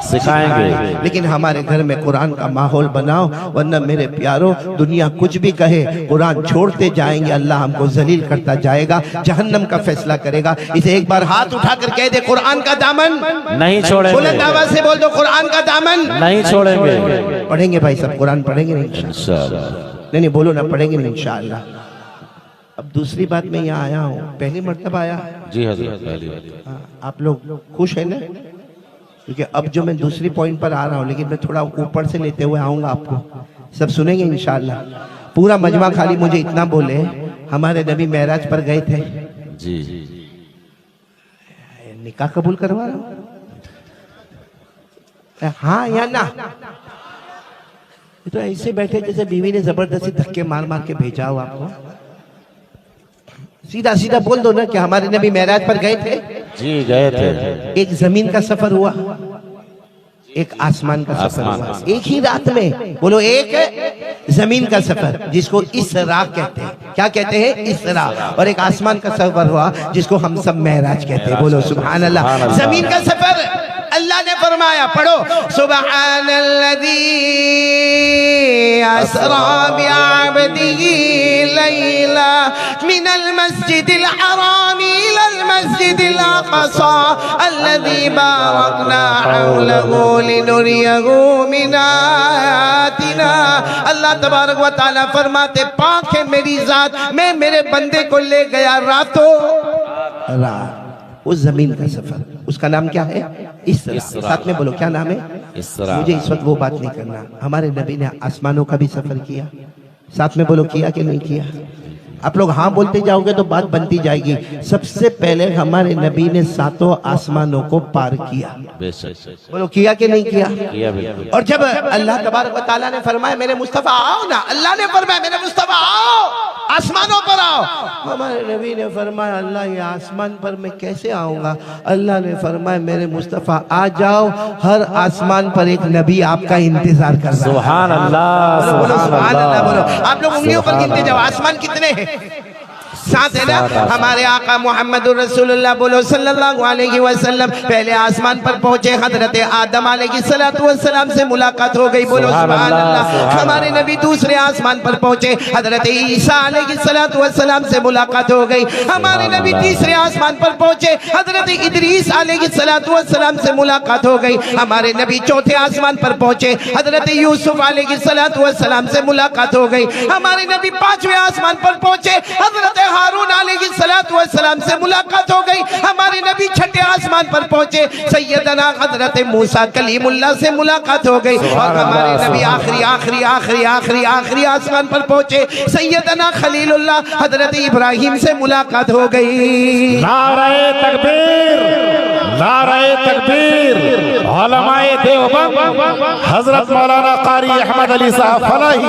सिखाएंगे। लेकिन हमारे घर में कुरान का माहौल बनाओ, वरना मेरे प्यारो दुनिया कुछ भी कहे, कुरान छोड़ते जाएंगे, अल्लाह हमको जलील करता जाएगा, जहन्नम का फैसला करेगा। इसे एक बार हाथ उठाकर कह दे, कुरान का दामन नहीं छोड़ेंगे। बुलंद आवाज से बोल दो, कुरान का दामन नहीं छोड़ेंगे। पढ़ेंगे भाई, सब कुरान पढ़ेंगे इंशाअल्लाह। नहीं बोलो ना, पढ़ेंगे इंशाअल्लाह। अब दूसरी बात, मैं यहाँ आया हूँ, पहली मर्तबा आया। जी हज़रत। आप लोग खुश है ना? क्योंकि अब जो मैं दूसरी पॉइंट पर आ रहा हूँ, लेकिन मैं थोड़ा ऊपर से लेते हुए आऊंगा, आपको सब सुनेंगे इंशाअल्लाह। पूरा मजमा खाली मुझे इतना बोले, हमारे नबी मेराज पर गए थे जी, निकाह कबूल करवा रहा हूँ, हाँ या ना? तो ऐसे बैठे जैसे बीवी ने जबरदस्ती धक्के मार मार के भेजा हो आपको। सीधा सीधा बोल दो ना कि हमारे नबी मेराज पर गए थे। जी गए थे। एक जमीन का सफर हुआ, एक आसमान का सफर हुआ, एक ही रात में। बोलो, एक जमीन का सफर जिसको इसरा कहते हैं। क्या कहते हैं? इसरा। और एक आसमान का सफर हुआ जिसको हम सब मेराज कहते हैं। बोलो सुभान अल्लाह। जमीन का सफर अल्लाह ने फरमाया, पढ़ो, सुब्हानल्लज़ी असरा बिअब्दिही लैला मिनल मस्जिदिल हरामी इलल मस्जिदिल अक़सा अल्लज़ी बारकना हौलहु लिनुरियहु मिन आयातिना। अल्लाह तबारक व तआला फरमाते, पाक है मेरी जात, मैं मेरे बंदे को ले गया रातों रात उस जमीन का सफर। उसका नाम क्या है? इसरा। साथ में बोलो, क्या नाम है? इसरा। मुझे इस वक्त वो बात नहीं करना। हमारे नबी ने आसमानों का भी सफर किया। साथ में बोलो, किया कि नहीं किया? आप लोग हाँ बोलते जाओगे तो बात बनती जाएगी। सबसे पहले हमारे नबी ने 7 आसमानों को पार किया। बोलो, किया कि नहीं किया? और जब अल्लाह तबारक व तआला ने फरमाया मेरे मुस्तफा आओ ना, अल्लाह ने फरमाया मेरे मुस्तफा आओ, आसमानों पर आओ। हमारे नबी ने फरमाया अल्लाह ये आसमान पर मैं कैसे आऊंगा? अल्लाह ने फरमाया मेरे मुस्तफा आ जाओ, हर आसमान पर एक नबी आपका इंतजार कर रहा है। सुभान अल्लाह, बोलो सुभान अल्लाह। बोलो, आप लोग उंगलियों पर गिनते जाओ, आसमान कितने हैं? साथ है ना। हमारे आका मोहम्मद रसूलुल्लाह बोलो सल्लल्लाहु अलैहि वसल्लम पहले आसमान पर पहुंचे, हजरत आदम अलैहिस्सलातु वस्सलाम से मुलाकात हो गई, बोलो सुभान अल्लाह। हमारे नबी दूसरे आसमान पर पहुंचे, हजरत ईसा अलैहिस्सलातु वस्सलाम से मुलाकात हो गई। हमारे नबी तीसरे आसमान पर पहुंचे, हजरत इदरीस अलैहिस्सलातु वस्सलाम से मुलाकात हो गई। हमारे नबी चौथे आसमान पर पहुंचे, हजरत यूसुफ अलैहिस्सलातु वस्सलाम से मुलाकात हो गई। हमारे नबी पांचवें आसमान पर पहुंचे, हजरत हारून अलैहिस्सलातु वस्सलाम से मुलाकात हो गई। हमारे नबी छठे आसमान पर पहुंचे, सैयदना हजरत मूसा कलीमुल्लाह से मुलाकात हो गई। और हमारे नबी आखिरी आखिरी आखिरी आखिरी आखिरी आसमान पर पहुंचे, सैयदना खलीलुल्लाह हजरत इब्राहिम से मुलाकात हो गई। नाराए तकबीर, नाराए तकबीर। उलमाए देवबंद हजरत मौलाना कारी अहमद अली साहब फलाही,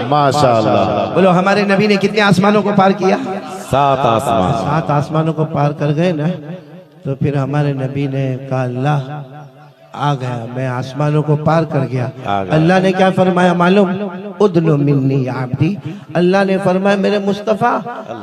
माशाअल्लाह। बोलो हमारे नबी ने कितने आसमानों को पार किया? 7 आसमान। 7 आसमानों को पार कर गए ना। तो फिर हमारे नबी ने कहा अल्लाह आ गया, मैं आसमानों को पार कर गया। अल्लाह ने क्या फरमाया मालूम? उदनु मिन्नी या अब्दी। अल्लाह ने फरमाया मेरे मुस्तफा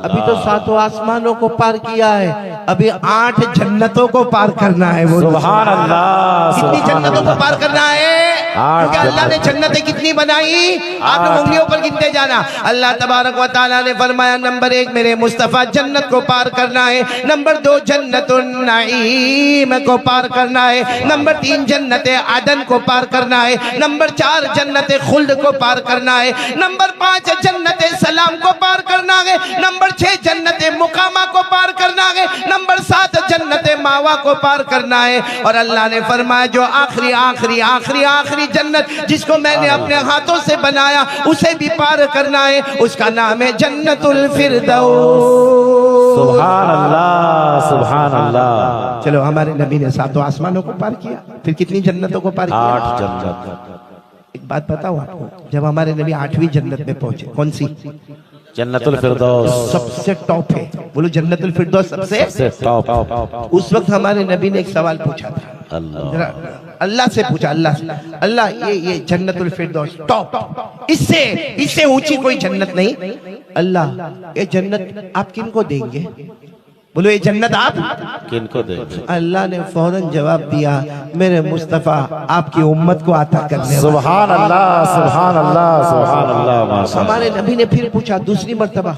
अभी तो 7 आसमानों को पार किया है, अभी 8 जन्नतों को पार करना है। वो सुभान अल्लाह। कितनी जन्नतों को पार करना है? क्योंकि अल्लाह ने जन्नतें कितनी बनाई, आप लोग उंगलियों पर गिनते जाना। अल्लाह तबारक व तआला ने फरमाया नंबर 1 मेरे मुस्तफा जन्नत को पार करना है, नंबर 2 जन्नतुन नईम को पार करना है, नंबर 3 जन्नत आदन को पार करना है, नंबर 4 जन्नत खुल्द को पार करना है, नंबर 5 जन्नत सलाम को पार करना है, नंबर 6 जन्नत मुकामा को पार करना है, नंबर 7 जन्नत मावा को पार करना है। और अल्लाह ने फरमाया जो आखिरी आखिरी आखिरी आखिरी जन्नत जिसको मैंने अपने हाथों से बनाया उसे भी पार करना है, उसका नाम है जन्नतुल फिरदौस। सुभान अल्लाह, सुभान अल्लाह। चलो हमारे नबी ने 7 आसमानों को पार किया, फिर कितनी जन्नतों को पार किया? 8 जन्नत। एक बात बताओ आपको, जब हमारे नबी 8वीं जन्नत में पहुंचे, कौन सी? जन्नतुल फिरदौस सबसे टॉप है, बोलो जन्नतुल फिरदौस सबसे टॉप। उस वक्त हमारे नबी ने एक सवाल पूछा था, अल्लाह से पूछा, अल्लाह ये जन्नतुल फिरदौस टॉप, इससे ऊंची कोई जन्नत नहीं। अल्लाह ये जन्नत आप किनको देंगे? बोलो ये जन्नत आप किनको देंगे? अल्लाह ने फौरन जवाब दिया मेरे मुस्तफा आपकी उम्मत को अता करने। सुभान अल्लाह, सुभान अल्लाह, सुभान अल्लाह, माशाअल्लाह। हमारे नबी ने फिर पूछा दूसरी मर्तबा,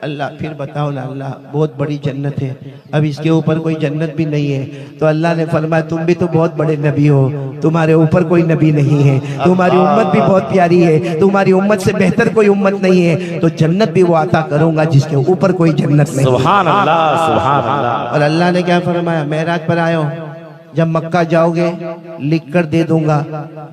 अल्लाह फिर बताओ ना अल्लाह, बहुत बड़ी जन्नत है, अब इसके ऊपर कोई जन्नत भी नहीं है। तो अल्लाह ने फरमाया तुम भी तो बहुत बड़े नबी हो, तुम्हारे ऊपर कोई नबी नहीं है, तुम्हारी उम्मत भी बहुत प्यारी है, तुम्हारी उम्मत से बेहतर कोई उम्मत नहीं है, तो जन्नत भी वो अता करूंगा जिसके ऊपर कोई जन्नत नहीं। सुभान अल्लाह, सुभान अल्लाह। और अल्लाह ने क्या फरमाया? मेराज पर आयो, जब मक्का जाओगे लिख कर दे दूंगा,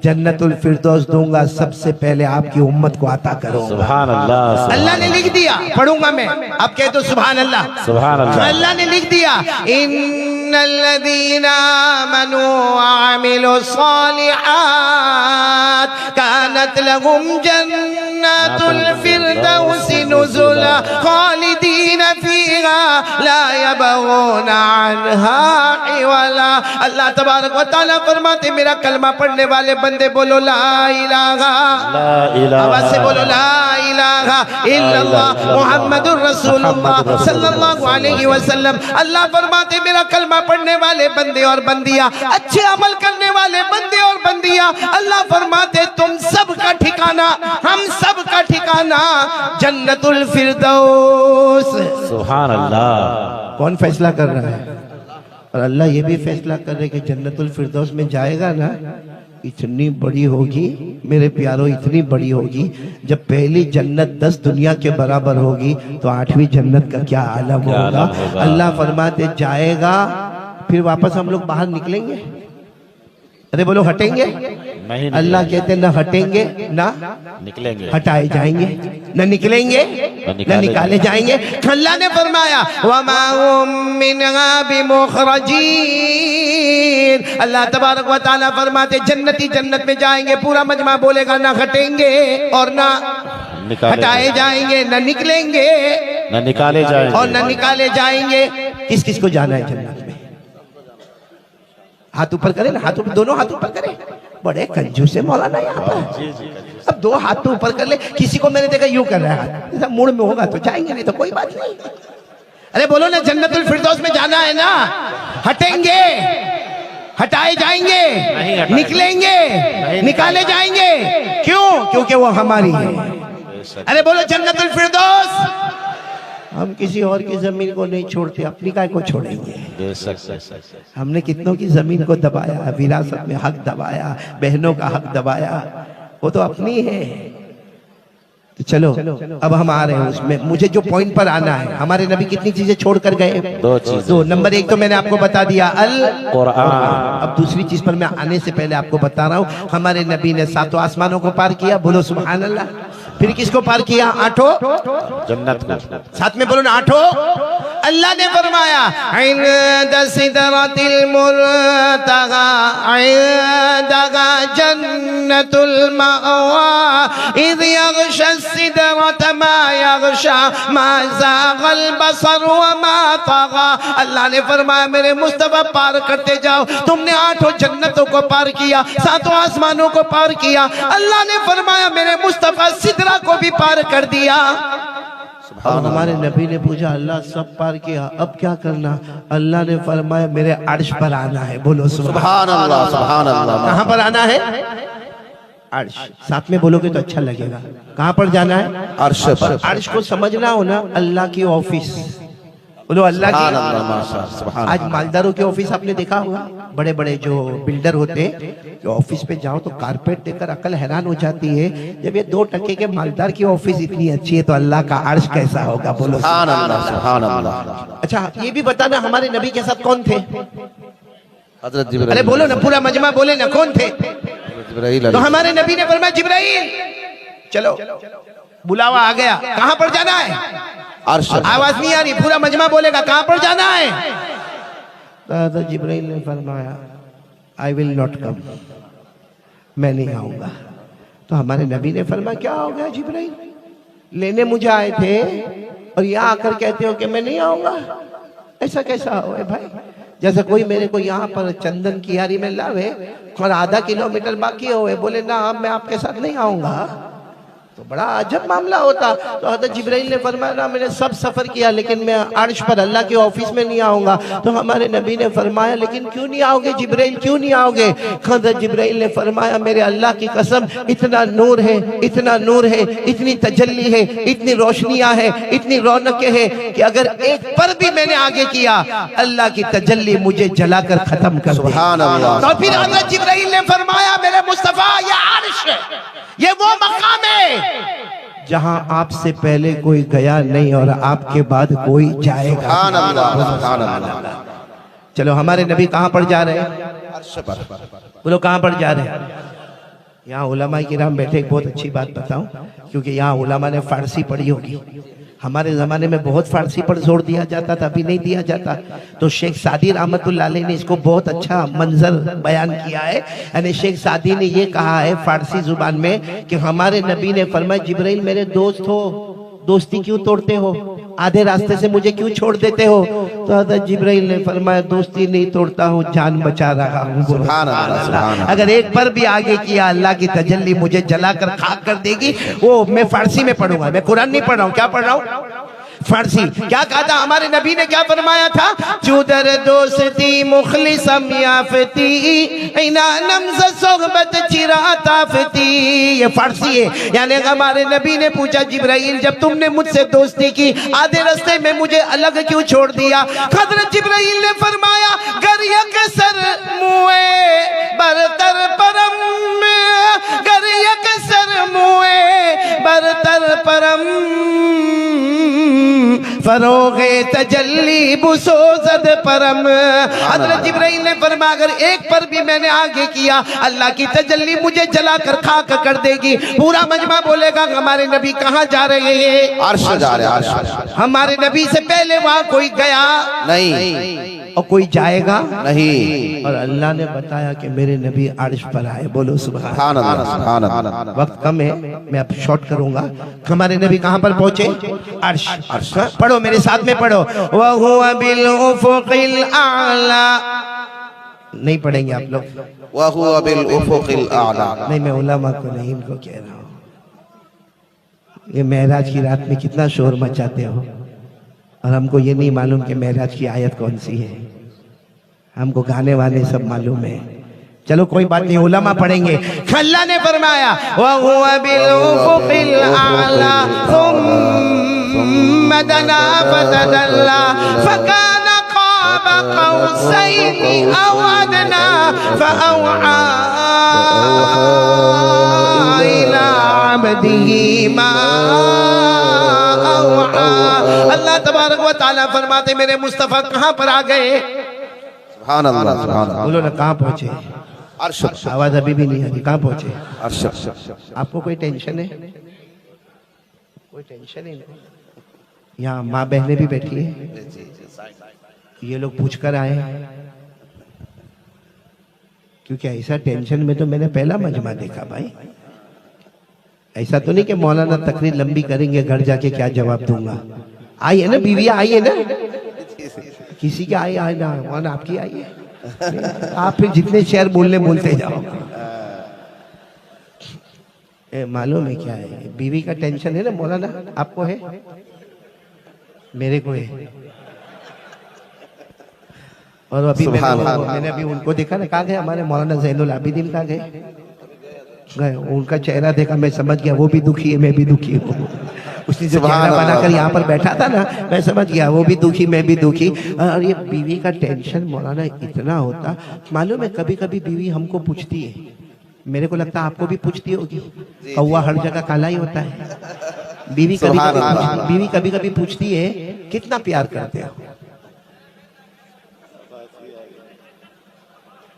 जन्नतुल फिरदौस दूंगा, सबसे पहले आपकी उम्मत को अता करूंगा। सुभान अल्लाह। अल्लाह ने लिख दिया, पढ़ूंगा मैं, आप कह दो सुभान अल्लाह। सुभान अल्लाह। अल्लाह ने लिख दिया इन्नल्लज़ीना आमनू व अमिलुस सालिहात कानत लहुम जन्नतुल फिरदौस नुज़ुला खालिदीना फीहा ला यबगूना अन्हा हिवला। अल्लाह तबारक व तआला फरमाते मेरा कलमा पढ़ने वाले बंदे बोलो ला इलाहा, आवाज से बोलो ला इलाहा इल्लल्लाह मुहम्मदुर रसूलुल्लाह सल्लल्लाहु अलैहि वसल्लम। अल्लाह फरमाते मेरा कलमा पढ़ने वाले बंदे और बंदियां, अच्छे अमल करने वाले बंदे और बंदियां, अल्लाह फरमाते तुम सब का ठिकाना, हम सब का ठिकाना जन्नतुल फिरदौस। सुभान अल्लाह। कौन फैसला कर रहा है? और अल्लाह ये भी फैसला कर रहे कि जन्नतुल फिरदौस में जाएगा ना, इतनी बड़ी होगी मेरे प्यारों, इतनी बड़ी होगी, जब पहली जन्नत 10 दुनिया के बराबर होगी तो 8वीं जन्नत का क्या आलम होगा। अल्लाह फरमाते जाएगा, फिर वापस हम लोग बाहर निकलेंगे, अरे बोलो हटेंगे नहीं, अल्लाह कहते न हटेंगे ना निकलेंगे, हटाए जाएंगे, न निकलेंगे न निकाले जाएंगे। अल्लाह ने फरमाया वमा हुम मिनहा बिमुखरजीन। अल्लाह तबारक व तआला फरमाते जन्नती जन्नत में जाएंगे, पूरा मजमा बोलेगा ना हटेंगे और ना हटाए जाएंगे, न निकलेंगे न निकाले जाएंगे और न निकाले जाएंगे। किस किस को जाना है जन्नत में? हाथ ऊपर करें ना, हाथ ऊपर, दोनों हाथ ऊपर करें। बड़े कंजूस है मौलाना यहाँ पर। अब 2 हाथ तो ऊपर कर ले। किसी को मैंने देखा यूं कर रहा है, ऐसा मूड में होगा तो जाएंगे, नहीं तो कोई बात नहीं। अरे बोलो ना, जन्नतुल फिरदौस में जाना है ना, हटेंगे, हटाए जाएंगे, निकलेंगे, निकाले जाएंगे। क्यों? क्योंकि वो हमारी है। अरे बोलो जन्नतुल फिरदौस। हम किसी और की जमीन को नहीं छोड़ते, अपनी काय को छोड़ेंगे। हमने कितनों की जमीन को दबाया, विरासत में हक दबाया, बहनों का हक दबाया, वो तो अपनी है। तो चलो अब हम आ रहे हैं उसमें। मुझे जो पॉइंट पर आना है, हमारे नबी कितनी चीजें छोड़ कर गए? 2 चीजें। 2। नंबर 1 तो मैंने आपको बता दिया, अल कुरान। अब दूसरी चीज पर मैं आने से पहले आपको बता रहा हूँ, हमारे नबी ने 7 आसमानों को पार किया, बोलो सुभान अल्लाह। फिर किसको पार किया? 8 जन्नत को। साथ में बोलो ना, 8। अल्लाह ने फरमाया, इन्द सिदरतिल मुंतहा इन्दहा जन्नतुल मावा इज़ यग़शा सिदरत मा यग़शा मा ज़ाग़ल बसर व मा तग़ा। अल्लाह ने फरमाया, मेरे मुस्तफा पार करते जाओ। तुमने 8 जन्नतों को पार किया, 7 आसमानों को पार किया। अल्लाह ने फरमाया, मेरे मुस्तफा सिदरा को भी पार कर दिया। अब हमारे नबी ने पूछा, अल्लाह सब पार किया, अब क्या करना? अल्लाह ने फरमाया, मेरे अर्श पर आना है। बोलो सुभान अल्लाह, सुभान अल्लाह। कहाँ पर आना है? अर्श। साथ में बोलोगे तो अच्छा लगेगा। कहाँ पर जाना है? अर्श पर। अर्श को समझना हो ना, अल्लाह की ऑफिस। बोलो अल्लाह की। आज मालदारों के ऑफिस आपने देखा होगा, बड़े बड़े जो बिल्डर होते हैं, जो ऑफिस पे जाओ तो कारपेट देखकर अकल हैरान हो जाती है। जब ये 2 टके के मालदार की ऑफिस इतनी अच्छी है तो अल्लाह का अर्श कैसा होगा? बोलो सुभान अल्लाह, सुभान अल्लाह। अच्छा ये भी बताना, हमारे नबी के साथ कौन थे? हजरत जिब्राइल। अरे बोलो ना, पूरा मजमा बोले ना, कौन थे? जिब्राइल। तो हमारे नबी ने फरमाया, जिब्राइल चलो, बुलावा आ गया। कहाँ पर जाना है? अर्श। आवाज नहीं आ रही, पूरा मजमा बोलेगा, कहाँ पर जाना है? दादा जिब्राइल ने फरमाया, आई विल नॉट कम, मैं नहीं आऊंगा। तो हमारे नबी ने फरमाया, क्या हो गया जिब्राइल, लेने मुझे आए थे और यहाँ आकर कहते हो कि मैं नहीं आऊंगा? ऐसा कैसा हो भाई? जैसे कोई मेरे को यहाँ पर चंदन की यारी में लावे और आधा किलोमीटर बाकी हो, बोले ना अब मैं आपके साथ नहीं आऊंगा, तो बड़ा अजब मामला होता। तो हज़रत जिब्राइल ने फरमाया, ना मैंने सब सफर किया लेकिन मैं अर्श पर अल्लाह के ऑफिस में नहीं आऊंगा। तो हमारे नबी ने फरमाया, लेकिन क्यों नहीं आओगे जिब्राइल, क्यों नहीं आओगे? हज़रत जिब्राइल ने फरमाया, मेरे अल्लाह की कसम, इतना नूर है, इतना नूर है, इतनी तजल्ली है, इतनी रोशनियां है, इतनी रौनकें हैं कि अगर एक पर भी मैंने आगे किया, अल्लाह की तजल्ली मुझे जलाकर खत्म कर दे। सुभान अल्लाह। तो फिर हज़रत जिब्राइल ने फरमाया, मेरे मुस्तफा, ये अर्श है, ये वो मकाम है जहां आपसे पहले कोई गया नहीं और आपके बाद कोई जाएगा। सुभान अल्लाह, सुभान अल्लाह। चलो हमारे नबी कहां पर जा रहे हैं? अर्श पर। बोलो कहां पर जा रहे हैं? यहाँ उलमा किराम बैठे, एक बहुत अच्छी बात बताऊं, क्योंकि यहाँ उलमा ने फारसी पढ़ी होगी। हमारे ज़माने में बहुत फारसी पर जोर दिया जाता था, अभी नहीं दिया जाता। तो शेख सादी रहमतुल्लाह अलैह ने इसको बहुत अच्छा मंजर बयान किया है। यानी शेख सादी ने ये कहा है फारसी जुबान में कि हमारे नबी ने फरमाया, जिब्राइल मेरे दोस्त हो, दोस्ती क्यों तोड़ते हो? आधे रास्ते से मुझे क्यों छोड़ देते हो? तो हज़रत जिब्राइल ने फरमाया, दोस्ती नहीं तोड़ता हूँ, जान बचा रहा हूँ। सुभान अल्लाह, सुभान अल्लाह। अगर एक पर भी आगे किया, अल्लाह की तजल्ली मुझे जलाकर खाक कर देगी। वो मैं फारसी में पढ़ूंगा, मैं कुरान नहीं पढ़ रहा हूँ। क्या पढ़ रहा हूँ? फारसी। क्या कहा था हमारे नबी ने, क्या फरमाया था? चुदर दोस्ती मुखलिसम याफती इनानम से सोहबत चिराताफती। ये फारसी है। यानी हमारे नबी ने पूछा, जिब्राइल जब तुमने मुझसे दोस्ती की, आधे रास्ते में मुझे अलग क्यों छोड़ दिया? हज़रत जिब्राइल ने फरमाया, गरिया के सर मुए बरतर परम में, गरिया के सर मुए बरतर परम, फरोगे तजल्ली बुसोजद परम। हज़रत जिब्राइल ने फरमाया, अगर एक पर भी मैंने आगे किया, अल्लाह की तजल्ली मुझे जलाकर खाक कर देगी। पूरा मजमा बोलेगा, हमारे नबी कहाँ जा रहे हैं? अर्श जा रहे हैं, अर्श। हमारे नबी से पहले वहाँ कोई गया नहीं और कोई जाएगा नहीं। और अल्लाह ने बताया कि मेरे नबी अर्श पर आए। बोलो सुभान अल्लाह, सुभान अल्लाह। वक्त कम है, मैं अब शॉर्ट करूंगा। हमारे नबी कहां पर पहुंचे? अर्श। अर्श पढ़ो मेरे साथ में, पढ़ो। वहुवा बिल उफुकिल आला। नहीं पढ़ेंगे आप लोग? वहुवा बिल उफुकिल आला। नहीं, मैं उलमा को नहीं, इनको कह रहा हूँ। ये महराज की रात में कितना शोर मचाते हो और हमको ये नहीं मालूम कि महराज की आयत कौन सी है। हमको गाने वाले सब मालूम है। चलो कोई बात नहीं, उलमा पढ़ेंगे। अल्लाह ने फरमाया वहुवा बिल उफुकिल आला सुम्मा दना फतदल्ला फकाना क़ाब क़ौसैनि अव अदना फअवआ इला अब्दिही मा अवआ। अल्लाह तबारक व तआला फरमाते मेरे मुस्तफा कहां पर आ गए? सुभान अल्लाह, सुभान अल्लाह। बोलो ना, कहां पहुंचे? अर्श, आवाज अभी भी नहीं आ रही। कहां पहुंचे? अर्श। आपको कोई टेंशन है? कोई टेंशन ही नहीं। यहाँ माँ बहनें भी बैठी है, ये लोग पूछ कर आए क्योंकि ऐसा टेंशन में तो मैंने पहला मजमा देखा भाई। ऐसा तो नहीं कि मौलाना तकरीर लंबी करेंगे, घर जाके क्या जवाब दूंगा। आई है ना बीविया, आई है ना, किसी की आई है ना, मौलाना आपकी आई है। आप फिर जितने शेर बोलने बोलते जाओ। मालूम है क्या है, बीवी का टेंशन है ना मौलाना, आपको है, मेरे को है। और अभी मैंने अभी उनको देखा ना, कहाँ गए हमारे मौलाना ज़ैनुल आबिदीन, कहाँ गए? उनका चेहरा देखा, मैं समझ गया वो भी दुखी है, मैं भी दुखी हूँ। उसने जो चेहरा बनाकर यहाँ पर बैठा था ना, मैं समझ गया वो भी दुखी, मैं भी दुखी। और ये बीवी का टेंशन मौलाना इतना होता, मालूम है कभी कभी बीवी हमको पूछती है, मेरे को लगता है आपको भी पूछती होगी, कौवा हर जगह काला ही होता है। बीवी कभी कभी पूछती है कितना प्यार करते हो?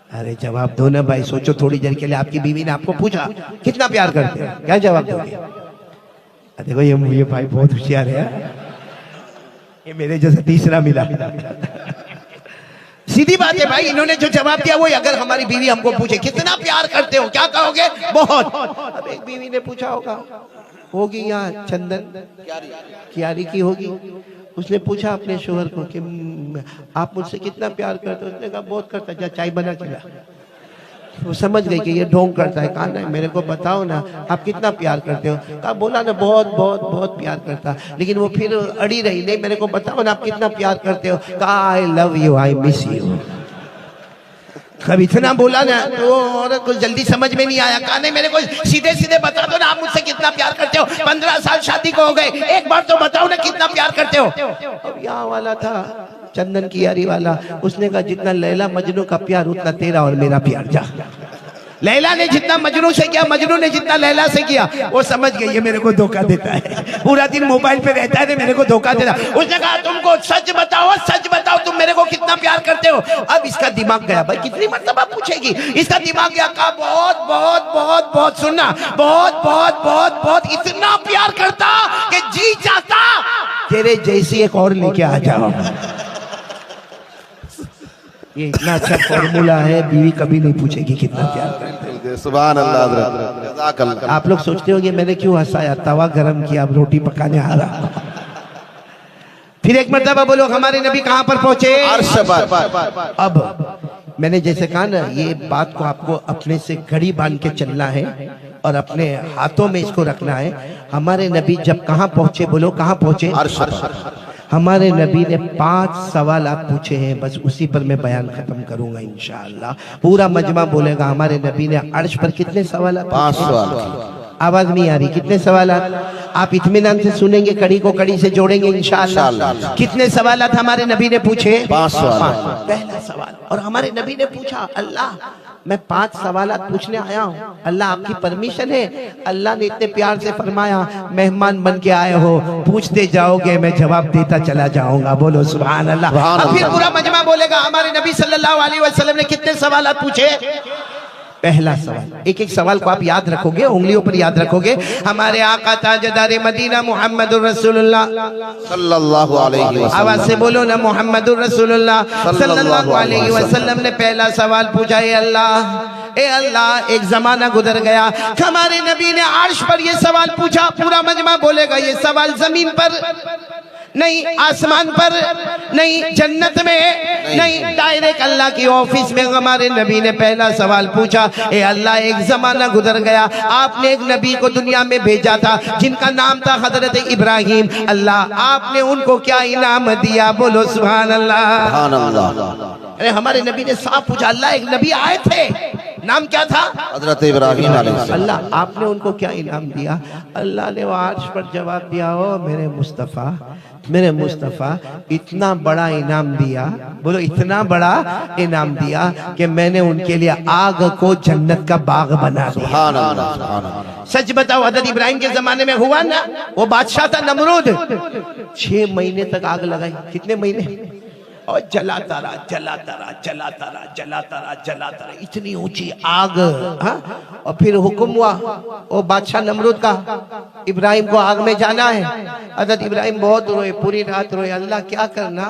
अरे जवाब दो ना भाई, सोचो थोड़ी देर के लिए। आपकी बीवी ने आपको पूछा कितना प्यार करते हो, क्या जवाब दोगे? देखो ये भाई बहुत होशियार है, ये मेरे जैसा तीसरा मिला। सीधी बात है भाई, इन्होंने जो जवाब दिया वो, अगर हमारी बीवी हमको पूछे कितना प्यार करते हो, क्या कहोगे? बहुत। अब एक बीवी ने पूछा होगी यहाँ चंदन क्यारी की होगी, उसने पूछा अपने शोहर को कि आप मुझसे कितना प्यार करते हो? उसने कहा बहुत करता, जा चाय बना के ला। वो समझ गई कि ये ढोंग करता है। कहा नहीं, मेरे को बताओ ना आप कितना प्यार करते हो? कहा बोला ना बहुत बहुत बहुत प्यार करता, लेकिन वो फिर अड़ी रही, नहीं मेरे को बताओ ना आप कितना प्यार करते हो? कहा I love you, I miss you. कब इतना बोला ना तो औरत को जल्दी समझ में नहीं आया। कहा नहीं, मेरे को सीधे सीधे बता दो ना आप मुझसे कितना प्यार करते हो। 15 साल शादी को हो गए, एक बार तो बताओ ना कितना प्यार करते हो। अब यहाँ वाला था चंदन की यारी वाला, उसने कहा जितना लैला मजनू का प्यार उतना तेरा और मेरा प्यार। जा, लैला ने जितना मजनू से किया, मजनू ने जितना लैला से किया। वो समझ गई ये मेरे को धोखा देता है, पूरा दिन मोबाइल पे रहता है, मेरे को धोखा देता। उसने कहा तुमको सच बताओ तुम मेरे को कितना प्यार करते हो। अब इसका दिमाग गया, भाई कितनी मरतबा पूछेगी, इसका दिमाग गया। कहा बहुत बहुत बहुत बहुत, सुनना, बहुत बहुत बहुत बहुत, इतना प्यार करता कि जी चाहता तेरे जैसी एक और लेके आ जाओ। ये इतना अच्छा फॉर्मूला है, बीवी कभी नहीं पूछेगी कितना प्यार करते। सुभान अल्लाह। आप लोग सोचते होंगे मैंने क्यों हंसाया, तवा गरम किया, अब रोटी पकाने आ रहा। फिर एक मर्तबा बोलो हमारे नबी कहां पर पहुंचे? अर्श पर। अब मैंने जैसे कहा ना, ये बात को आपको अपने से घड़ी बांध के चलना है और अपने हाथों में इसको रखना है। हमारे नबी जब कहां पहुंचे, बोलो कहां पहुंचे? अर्श पर। हमारे नबी ने 5 सवाल आप पूछे हैं, बस उसी पर मैं बयान खत्म करूंगा इंशाअल्लाह। पूरा मजमा बोलेगा हमारे नबी ने अर्श पर कितने सवाल? 5 सवाल। आवाज नहीं आ रही, कितने सवाल? आप इत्मीनान से सुनेंगे, कड़ी को कड़ी से जोड़ेंगे इंशाअल्लाह। कितने सवाल हमारे नबी ने पूछे? 5 सवाल। पहला सवाल, और हमारे नबी ने पूछा अल्लाह मैं 5 सवाल पूछने आया हूँ, अल्लाह आपकी परमिशन है? अल्लाह ने इतने प्यार से फरमाया मेहमान बन के आए हो, पूछते जाओगे मैं जवाब देता चला जाऊंगा। बोलो सुभान अल्लाह। फिर पूरा मजमा बोलेगा हमारे नबी सल्लल्लाहु अलैहि वसल्लम ने कितने सवाल पूछे? पहला सवाल, एक एक सवाल को आप याद रखोगे, उंगलियों पर याद रखोगे। हमारे आका ताजदार मदीना मुहम्मदुर रसूलुल्लाह सल्लल्लाहु अलैहि वसल्लम, आवाज से बोलो ना, मुहम्मदुर रसूलुल्लाह सल्लल्लाहु अलैहि वसल्लम ने पहला सवाल पूछा, ए अल्लाह एक जमाना गुजर गया, हमारे नबी ने अर्श पर ये सवाल पूछा। पूरा मजमा बोलेगा ये सवाल जमीन पर नहीं आसमान पर, नहीं जन्नत में, नहीं डायरेक्ट अल्लाह की ऑफिस में। हमारे नबी ने पहला सवाल पूछा, ए अल्लाह, एक जमाना गुजर गया, आपने एक नबी को दुनिया में भेजा था जिनका नाम था हजरत इब्राहिम। अल्लाह, आपने उनको क्या इनाम दिया? बोलो सुभान अल्लाह। सुभान अल्लाह। अरे हमारे नबी ने साफ पूछा, अल्लाह एक नबी आए थे, नाम क्या था? हजरत इब्राहिम अलैहिस्सलाम। अल्लाह, आपने उनको क्या इनाम दिया? अल्लाह ने वो अर्श पर जवाब दिया, ओ मेरे मुस्तफ़ा, मेरे मुस्तफ़ा, इतना बड़ा इनाम दिया, बोलो इतना बड़ा इनाम दिया कि मैंने उनके लिए आग को जन्नत का बाग बना दिया। सुभान अल्लाह, सुभान अल्लाह। सच बताओ, हजरत इब्राहिम के जमाने में हुआ ना, वो बादशाह था नमरूद, 6 महीने तक आग लगाई। कितने महीने? और जलाता रहा, जलाता रहा, जलाता रहा, जलाता रहा, जलाता रहा, इतनी ऊंची आग। हाँ, और फिर हुक्म हुआ वो बादशाह नमरूद का, इब्राहिम को आग में जाना है। हजरत इब्राहिम बहुत रोए, पूरी रात रोए, अल्लाह क्या करना,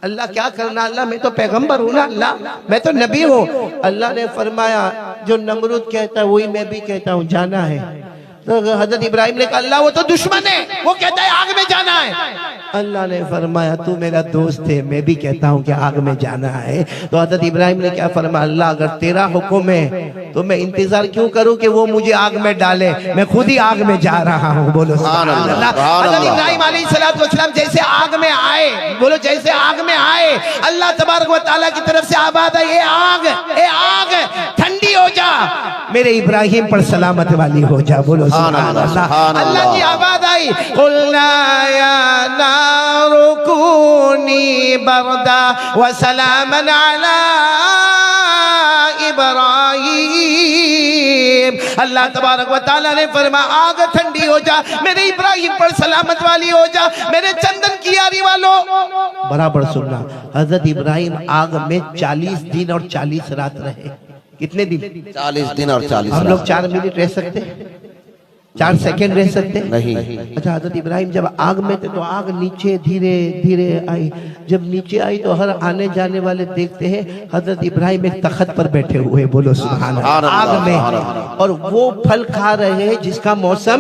अल्लाह क्या करना, अल्लाह मैं तो पैगंबर हूँ ना, अल्लाह मैं तो नबी हूँ। अल्लाह ने फरमाया, जो नमरूद कहता है वही मैं भी कहता हूँ, जाना है। तो हजरत इब्राहिम ने कहा, अल्लाह वो तो दुश्मन है, वो कहता है आग में जाना है। अल्लाह ने फरमाया, तू मेरा दोस्त है, मैं भी कहता हूँ कि आग में जाना है। तो हजरत इब्राहिम ने क्या फरमाया, अल्लाह अगर तेरा हुक्म है तो मैं इंतजार क्यों करूं कि वो मुझे आग में डाले, मैं खुद ही आग में जा रहा हूँ। बोलो सुभान अल्लाह। हजरत इब्राहिम अलैहिस्सलाम जैसे आग में आए, बोलो जैसे आग में आए, अल्लाह तबारक व तआला की तरफ से आवाज आई, ए आग ठंडी हो जा, मेरे इब्राहिम पर सलामत वाली हो जा। बोलो सुभान अल्लाह। अल्लाह की आवाज आई, कुलना या नारु कूनी बरदा व सलामन अला इब्राहिम। अल्लाह तबारक व तआला ने फरमाया, आग ठंडी हो जा, मेरे इब्राहिम पर सलामत वाली हो जा, मेरे चंदन की यारी वालों। बराबर सुनना, हजरत इब्राहिम आग में 40 दिन और 40 रात रहे। कितने दिन? 40 दिन और 40 हम लोग 4 मिनट रह सकते हैं, 4 सेकंड रह सकते नहीं। अच्छा, हजरत इब्राहिम जब आग में थे तो आग नीचे धीरे धीरे आई। जब नीचे आई तो हर आने जाने वाले देखते हैं हजरत इब्राहिम एक तख्त पर बैठे हुए, बोलो सुभान अल्लाह, आग में, और वो फल खा रहे हैं जिसका मौसम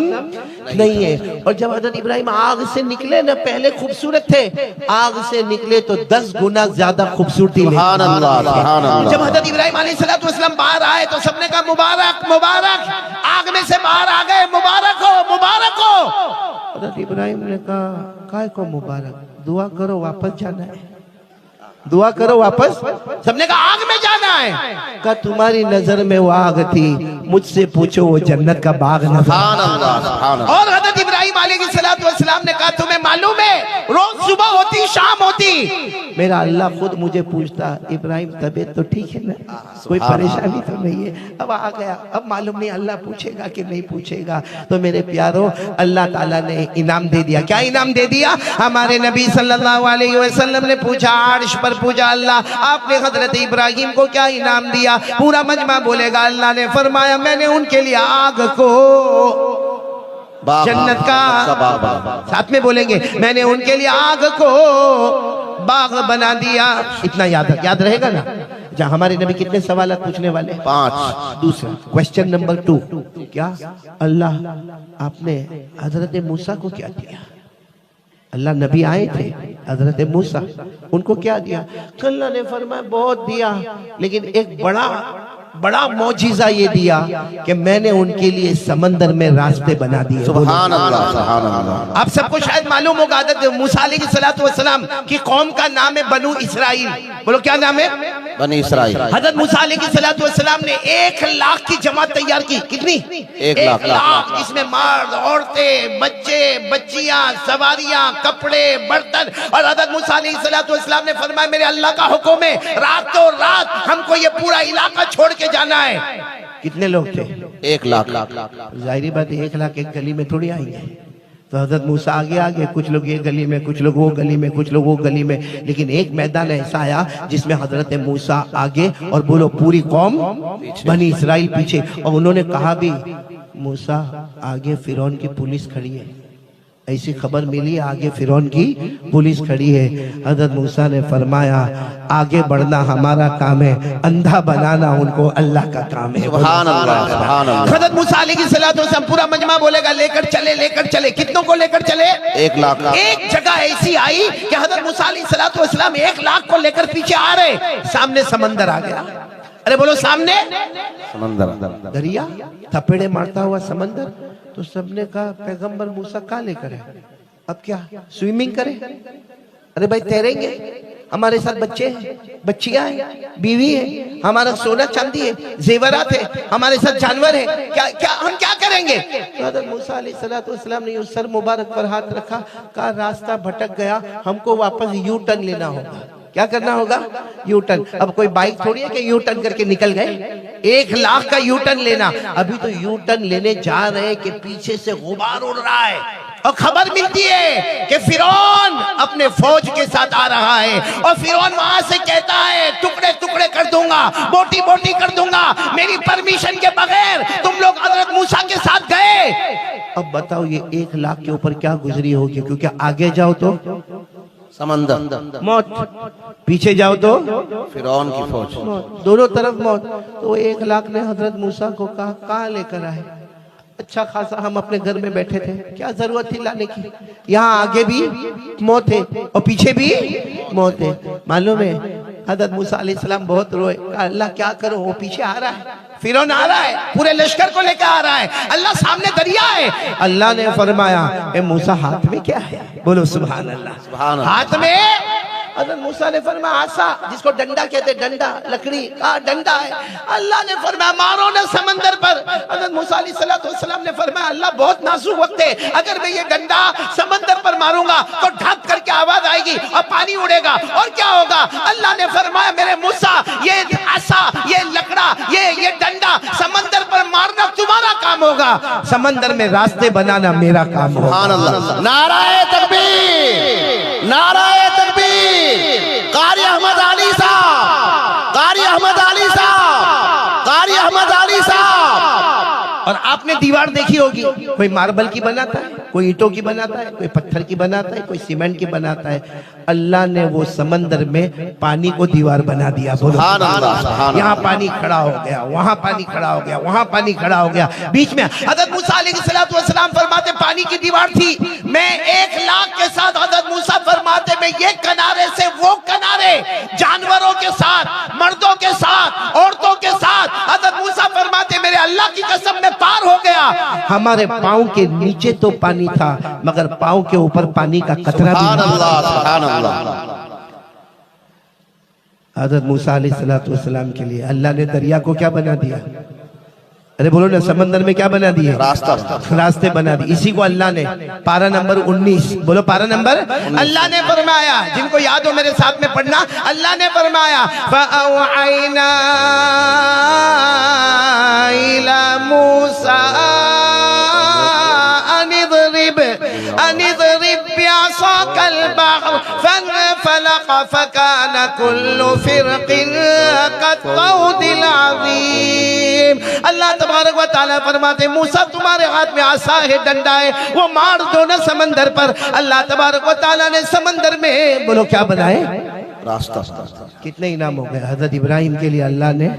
नहीं है। और जब हजरत इब्राहिम आग से निकले ना, पहले खूबसूरत थे, आग से निकले तो 10 गुना ज्यादा खूबसूरती। सुभान अल्लाह, सुभान अल्लाह। जब हजरत इब्राहिम अलैहिस्सलाम बाहर आए तो सबने कहा, मुबारक मुबारक, आग में से बाहर आ गए, मुबारक हो, मुबारक हो। हजरत इब्राहिम ने कहा, काय को मुबारक, दुआ करो वापस जाना है, दुआ करो वापस। सबने कहा आग में जाना है। कहा तुम्हारी नजर में वो आग थी, मुझसे पूछो वो जन्नत का बाग नजर। सुभान अल्लाह, सुभान अल्लाह। और हजरत इब्राहिम अलैहिस्सलाम ने कहा, तुम्हें मालूम है रोज सुबह होती शाम होती मेरा अल्लाह खुद मुझे पूछता, इब्राहिम तबीयत तो ठीक है ना, कोई परेशानी तो नहीं है? अब आ गया, अब मालूम नहीं अल्लाह पूछेगा कि नहीं पूछेगा। तो मेरे प्यारों, अल्लाह ताला ने इनाम दे दिया। क्या इनाम दे दिया? हमारे नबी सल्लल्लाहु अलैहि वसल्लम ने पूछा, अर्श पर पूछा, अल्लाह आपने हजरत इब्राहिम को क्या इनाम दिया? पूरा मजमा बोलेगा, अल्लाह ने फरमाया, मैंने उनके लिए आग को जन्नत का, साथ में बोलेंगे, मैंने उनके लिए आग को बाग बना दिया। इतना याद रहेगा ना? जहाँ हमारे नबी कितने सवाल पूछने वाले? 5। दूसरा क्वेश्चन नंबर 2, क्या अल्लाह आपने हजरत मूसा को क्या दिया? अल्लाह नबी आए थे हजरत मूसा, उनको क्या दिया? अल्लाह ने फरमाया बहुत दिया, लेकिन एक बड़ा मौजिजा ये दिया कि मैंने उनके लिए समंदर में रास्ते बना दिए। सुभान अल्लाह, सुभान अल्लाह। आप सबको शायद मालूम होगा, हज़रत मूसा अलैहिस्सलाम की कौम का नाम है बनु इसराइल। बोलो क्या नाम है? बनी इसराइल। हज़रत मूसा अलैहिस्सलाम ने 1 लाख की जमात तैयार की। कितनी? 1 लाख। इसमें मर्द, औरतें, बच्चे, बच्चियां, सवारियां, कपड़े, बर्तन। और हज़रत मूसा अलैहिस्सलाम ने फरमाया, मेरे अल्लाह का हुक्म है, रातों रात हमको ये पूरा इलाका छोड़ के जाना है। कितने लोग थे? 1 लाख। जाहिर बात है 1 लाख एक गली में थोड़ी आएंगे। तो हजरत मूसा आगे कुछ लोग ये गली में, कुछ लोग वो गली में, कुछ लोग वो गली में, लेकिन एक मैदान ऐसा आया जिसमें हजरत मूसा आगे और बोलो पूरी कौम बनी इसराइल पीछे। और उन्होंने कहा भी, मूसा आगे फिरौन की पुलिस खड़ी है, ऐसी खबर मिली आगे फिरौन की पुलिस खड़ी है। हजरत मूसा ने फरमाया आगे बढ़ना हमारा काम है, अंधा बनाना उनको अल्लाह का काम है। सुभान अल्लाह, सुभान अल्लाह। हजरत मूसा अलैहिस्सलाम पूरा मजमा बोलेगा लेकर चले। कितनों को लेकर चले? 1 लाख। एक जगह ऐसी आई कि हजरत मूसा अलैहिस्सलाम 1 लाख को लेकर पीछे आ रहे, सामने समंदर आ गया। अरे बोलो सामने समंदर, दरिया, थपेड़े मारता हुआ समंदर। तो सबने कहा पैगंबर मूसा कहाँ लेकर है, अब क्या स्विमिंग करें? अरे भाई तैरेंगे, हमारे साथ बच्चे हैं, बच्चियां हैं, बीवी है, हमारा सोना चांदी है, जेवरात है, हमारे साथ जानवर है, क्या हम क्या करेंगे? तो हज़रत मूसा अलैहिस्सलाम ने उस सर मुबारक पर हाथ रखा, कहा रास्ता भटक गया, हमको वापस यू टर्न लेना होगा। क्या करना होगा? U turn. अब कोई बाइक थोड़ी है कि यू टर्न करके निकल गए, 1 लाख का यू टर्न लेना। अभी तो यू टर्न लेने जा रहे कि पीछे से गुबार उड़ रहा है और खबर मिलती है कि फिरौन अपने फौज के साथ आ रहा है और फिरौन वहां से कहता है टुकड़े टुकड़े कर दूंगा, बोटी बोटी कर दूंगा, मेरी परमिशन के बगैर तुम लोग हजरत मूसा के साथ गए। अब बताओ ये 1 लाख के ऊपर क्या गुजरी होगी, क्योंकि आगे जाओ तो समंदर, मौत, पीछे जाओ तो फिरौन की फौज, दोनों तरफ मौत। तो 1 लाख ने हजरत मूसा को कहा कहाँ लेकर आए? अच्छा खासा हम अपने घर में बैठे थे, क्या जरूरत थी लाने की? यहाँ आगे भी मौत है और पीछे भी मौत है। मालूम है हजरत मूसा अलैहिस्सलाम बहुत रोए, कहा अल्लाह क्या करो, वो पीछे आ रहा है, फिरौन आ रहा है, पूरे लश्कर को लेकर आ रहा है, अल्लाह सामने दरिया है। अल्लाह ने फरमाया ए मूसा हाथ में क्या है? बोलो सुभान अल्लाह। सुभान अल्लाह। हाथ में हज़रत मूसा ने फरमाया आसा, जिसको डंडा कहते, डंडा लकड़ी का डंडा है। अल्लाह ने फरमाया मारो ना समंदर पर। हज़रत मूसा अलैहिस्सलाम ने फरमाया अल्लाह बहुत नाजुक वक्त है, अगर मैं ये डंडा समंदर पर मारूंगा तो ढक करके आवाज आएगी और पानी उड़ेगा और क्या होगा? अल्लाह ने फरमाया मेरे मूसा ये आसा, ये लकड़ा, ये डंडा समंदर पर मारना तुम्हारा काम होगा, समंदर में रास्ते बनाना मेरा काम होगा। सुभान अल्लाह। नाराए तकबीर, नाराए तकबीर। कारी अहमद अली साहब, कारी अहमद अली साहब, कारी अहमद अली साहब। और आपने दीवार देखी होगी, कोई मार्बल की बनाता है, कोई ईंटों की बनाता है, कोई पत्थर की बनाता है, कोई सीमेंट की बनाता है। अल्लाह ने वो समंदर में पानी को दीवार बना दिया। सुभान अल्लाह, सुभान यहाँ पानी खड़ा हो गया, वहाँ पानी खड़ा हो गया, वहाँ पानी खड़ा हो गया, बीच में हज़रत मूसा अलैहिस्सलाम फरमाते पानी की दीवार थी। मैं 1 लाख के साथ हज़रत मूसा फरमाते मैं ये किनारे से वो किनारे, जानवरों के साथ, मर्दों के साथ, औरतों के साथ, हज़रत मूसा फरमाते मेरे अल्लाह की कसम में पार हो गया। हमारे पाँव के नीचे तो पानी था मगर पाँव के ऊपर पानी का कतरा भी नहीं। हज़रत मूसा अलैहिस्सलाम के लिए अल्लाह ने दरिया को क्या बना दिया? अरे बोलो ना, समंदर में क्या बना दिए? रास्ते बना दिए। इसी को अल्लाह ने पारा नंबर 19, बोलो पारा नंबर, अल्लाह ने फरमाया, जिनको याद हो मेरे साथ में पढ़ना, अल्लाह ने फरमाया फ़अवहैना इला मूसा अनिज़रिब बिअसाकल बहर फंफलक़ फकान कुल्लु फ़िरक़िन कत्तौदिल अज़ीम। अल्लाह तबारक व तआला फरमाते मूसा तुम्हारे हाथ में आसा है, डंडा है, वो मार दो ना समंदर पर। अल्लाह तबारक व तआला ने समंदर में बोलो क्या बनाए? रास्ता। कितने इनाम हो गए? हज़रत इब्राहिम के लिए अल्लाह ने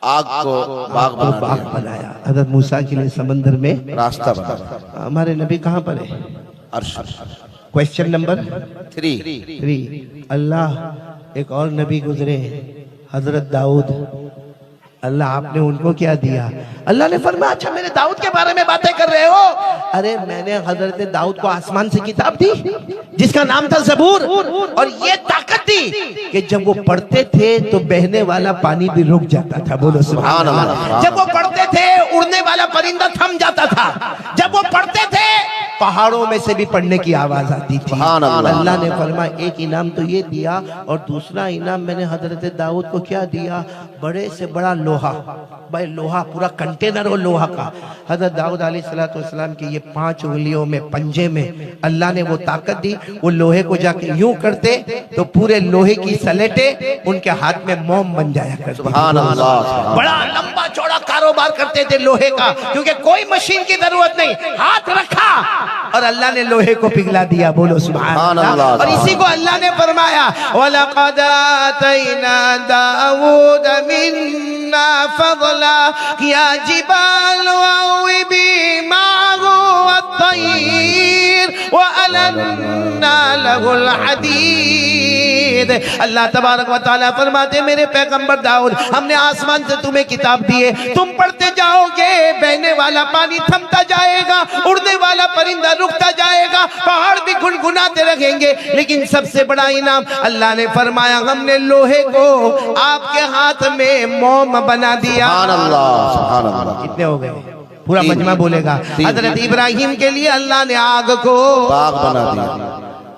आग को बाग बनाया, हज़रत मूसा के लिए समंदर में रास्ता बना। हमारे नबी कहाँ पर है? अर्श। Question number 3। अल्लाह एक और नबी गुजरे, हजरत दाऊद। अल्लाह आपने उनको क्या दिया? अल्लाह ने फरमाया अच्छा मेरे दाऊद के बारे में बातें कर रहे हो? अरे मैंने हजरत दाऊद को आसमान से किताब दी जिसका नाम था ज़बूर, और ये ताकत दी कि जब वो पढ़ते थे तो बहने वाला पानी भी रुक जाता था। बोलो सुभान अल्लाह। जब वो पढ़ते थे उड़ने वाला परिंदा थम जाता था, जब वो पढ़ते थे पहाड़ों में से भी पढ़ने की आवाज आती थी। अल्लाह ने फरमाया एक इनाम तो ये दिया, और दूसरा इनाम मैंने हजरत दाऊद को क्या दिया? बड़े से बड़ा लोहा, भाई लोहा पूरा कंटेनर हो लोहा का। हजरत दाऊद अलैहिस्सलाम की ये 5 उंगलियों में, पंजे में अल्लाह ने वो ताकत दी, वो लोहे को जाके यूं करते तो पूरे लोहे की सलेटे उनके हाथ में मोम बन जाया करती। सुभान अल्लाह। बड़ा लंबा चौड़ा कारोबार करते थे लोहे का, क्योंकि कोई मशीन की जरूरत नहीं, हाथ रखा और अल्लाह ने लोहे को पिघला दिया। बोलो सुभान अल्लाह। और इसी को अल्लाह ने फरमाया वलक़द आतैना दाऊद मिन्ना फज़ला या जिबाल अव्विबी माहु वत्तैर वअलन्ना लहुल हदीद। अल्लाह तबारक व तआला फरमाते मेरे पैगंबर दाऊद हमने आसमान से तुम्हें किताब दी है, तुम पढ़ते जाओगे, बहने वाला पानी थमता जाएगा, उड़ने वाला परिंदा रुकता जाएगा, पहाड़ भी गुनगुनाते रहेंगे, लेकिन सबसे बड़ा इनाम अल्लाह ने फरमाया हमने लोहे को आपके हाथ में मोम बना दिया। सुभान अल्लाह, सुभान अल्लाह। कितने हो गए? पूरा मजमा बोलेगा। हजरत इब्राहिम के लिए अल्लाह ने आग को बाग बना दिया।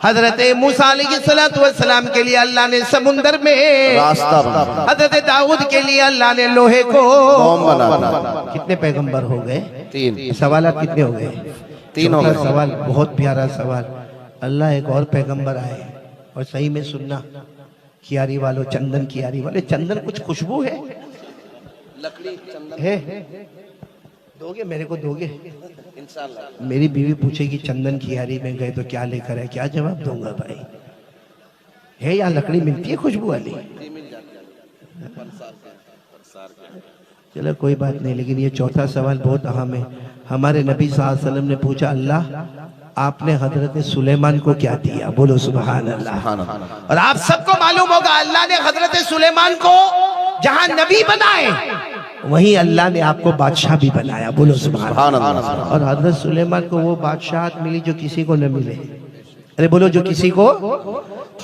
हजरत मूसा अलैहिस्सलाम के लिए अल्लाह ने समुंदर में रास्ता बना दिया। हजरत दाऊद के लिए अल्लाह ने लोहे को मोम बना दिया। कितने पैगंबर हो गए? 3 सवाल कितने हो गए? 3 हो गए। सवाल बहुत प्यारा सवाल। अल्लाह एक और पैगंबर आए और सही में सुनना कियारी वालों, चंदन कियारी वाले, चंदन कुछ खुशबू है? लकड़ी चंदन है? दोगे मेरे को दोगे? इंशाअल्लाह। मेरी बीवी पूछेगी चंदन कियारी में गए तो क्या लेकर है, क्या जवाब दूंगा भाई? है या लकड़ी मिलती है खुशबू वाली? चलो कोई बात नहीं, लेकिन ये चौथा सवाल बहुत अहम है। हमारे नबी सल्लल्लाहु अलैहि वसल्लम ने पूछा अल्लाह आपने हजरत सुलेमान को क्या दिया? बोलो सुभान अल्लाह। और आप सबको मालूम होगा अल्लाह ने हजरत सुलेमान को जहां नबी बनाए वहीं अल्लाह ने आपको बादशाह भी बनाया। बोलो सुभान अल्लाह। और हजरत सुलेमान को वो बादशाहत मिली जो किसी को न मिले। अरे बोलो जो किसी को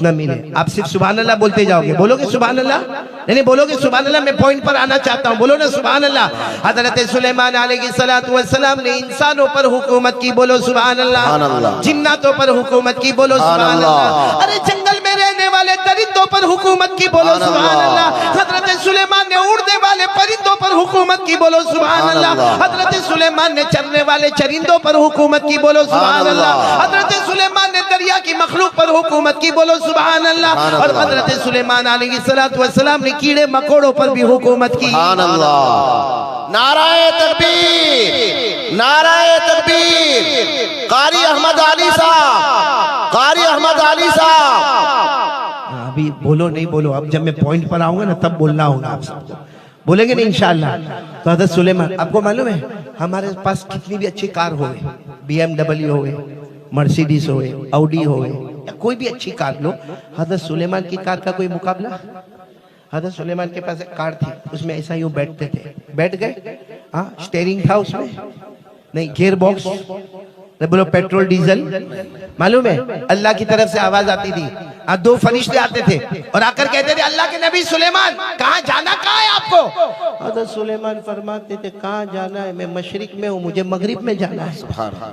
न मिले। आप सिर्फ सुभान अल्लाह बोलते जाओगे, बोलोगे सुभान अल्लाह? नहीं बोलोगे सुभान अल्लाह। मैं पॉइंट पर आना चाहता हूँ, बोलो ना सुभान अल्लाह। हजरत सुलेमान अलैहिस्सलातु वस्सलाम ने इंसानों पर हुकूमत की, बोलो सुभान अल्लाह। जिन्नातों पर हुकूमत की, बोलो सुभान अल्लाह। अरे जंगल में रहने वाले दरिंदों पर हुकूमत की, बोलो सुभान अल्लाह। हजरत सुलेमान ने उड़ने वाले परिंदों पर हुकूमत की, बोलो सुभान अल्लाह। हजरत सुलेमान ने चरने वाले चरिंदों पर हुकूमत की, बोलो सुभान अल्लाह। हजरत सुलेमान ने दरिया की मखलूक पर हुकूमत की, बोलो सुभान अल्लाह। और हजरत सुलेमान अलैहिस्सलातु वस्सलाम ने कीड़े मकोड़ों पर भी हुकूमत की। सुभान अल्लाह। नाराए तकबीर, नाराए तकबीर। कारी अहमद अली साहब, कारी अहमद अली साहब। अभी बोलो नहीं बोलो, अब जब मैं पॉइंट पर आऊंगा ना तब बोलना होगा आप सबको। बोलेंगे नहीं इंशाअल्लाह। तो हजरत सुलेमान, आपको मालूम है हमारे पास कितनी भी अच्छी कार हो, BMW हो, मर्सिडीज हो, ऑडी हो, या कोई भी अच्छी कार लो, हजरत सुलेमान की कार का कोई मुकाबला? हजरत सुलेमान के पास एक कार थी, उसमें ऐसा यूं बैठते थे, बैठ गए, हाँ स्टेयरिंग था उसमें, नहीं गियर बॉक्स, बोलो पेट्रोल डीजल, मालूम है अल्लाह की तरफ से आवाज आती थी, 2 फरिश्ते आते थे और आकर कहते थे अल्लाह के नबी सुलेमान कहाँ जाना, कहाँ है आपको? हजरत सुलेमान फरमाते थे कहाँ जाना है, मैं मशरिक में हूँ, मुझे मगरिब में जाना है।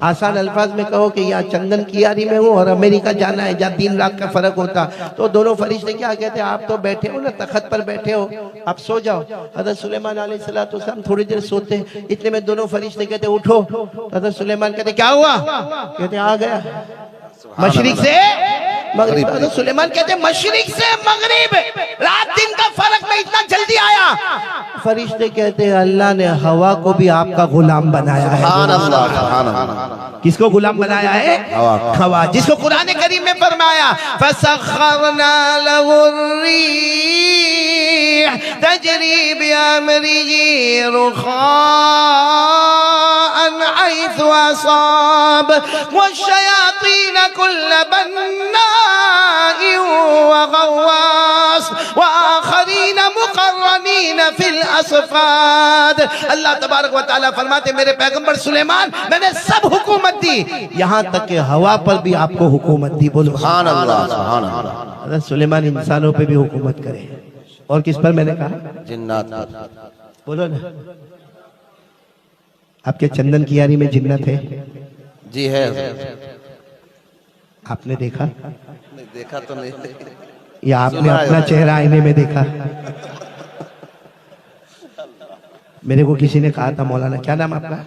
आसान अल्फाज में कहो कि यहाँ चंदन कियारी में हूँ और अमेरिका जाना है जहाँ दिन रात का फर्क होता। तो दोनों फरिश्ते क्या कहते, आप तो बैठे हो ना तखत पर बैठे हो, आप सो जाओ। हजरत सुलेमान अलैहिस्सलाम थोड़ी देर सोते, इतने में दोनों फरिश्ते कहते उठो। हजरत सुलेमान कहते क्या हुआ? कहते आ गया मशरिक से मगरिब। तो सुलेमान कहते मशरिक से मगरिब, रात दिन का फर्क में इतना जल्दी आया। फरिश्ते कहते अल्लाह ने हवा को भी आपका गुलाम बनाया है। सुभान अल्लाह, सुभान अल्लाह। किसको गुलाम बनाया है? हवा, जिसको कुरान करीम में फरमाया फसख्खरना लहुर्रीह तजरी बिअमरिही रुखाअन हैसु असाब वश्शयातीन कुल्ल बन्नाइन व गव्वास व आखरीन मुकर्रनीन फिल असफाद। अल्लाह तबारक व तआला फरमाते मेरे पैगंबर सुलेमान मैंने सब हुकूमत दी, यहाँ तक कि हवा पर भी आपको हुकूमत दी। बोलो सुभान अल्लाह, सुभान अल्लाह। हज़रत सुलेमान इंसानों पे भी हुकूमत करे, और किस पर मैंने कहा? जिन्नात। बोलो ना, आपके चंदन कियारी में जिन्नत है? जी है। आपने देखा? नहीं देखा तो नहीं, या आपने अपना चेहरा आईने में देखा? मेरे को किसी ने कहा था, मौलाना क्या नाम आपका?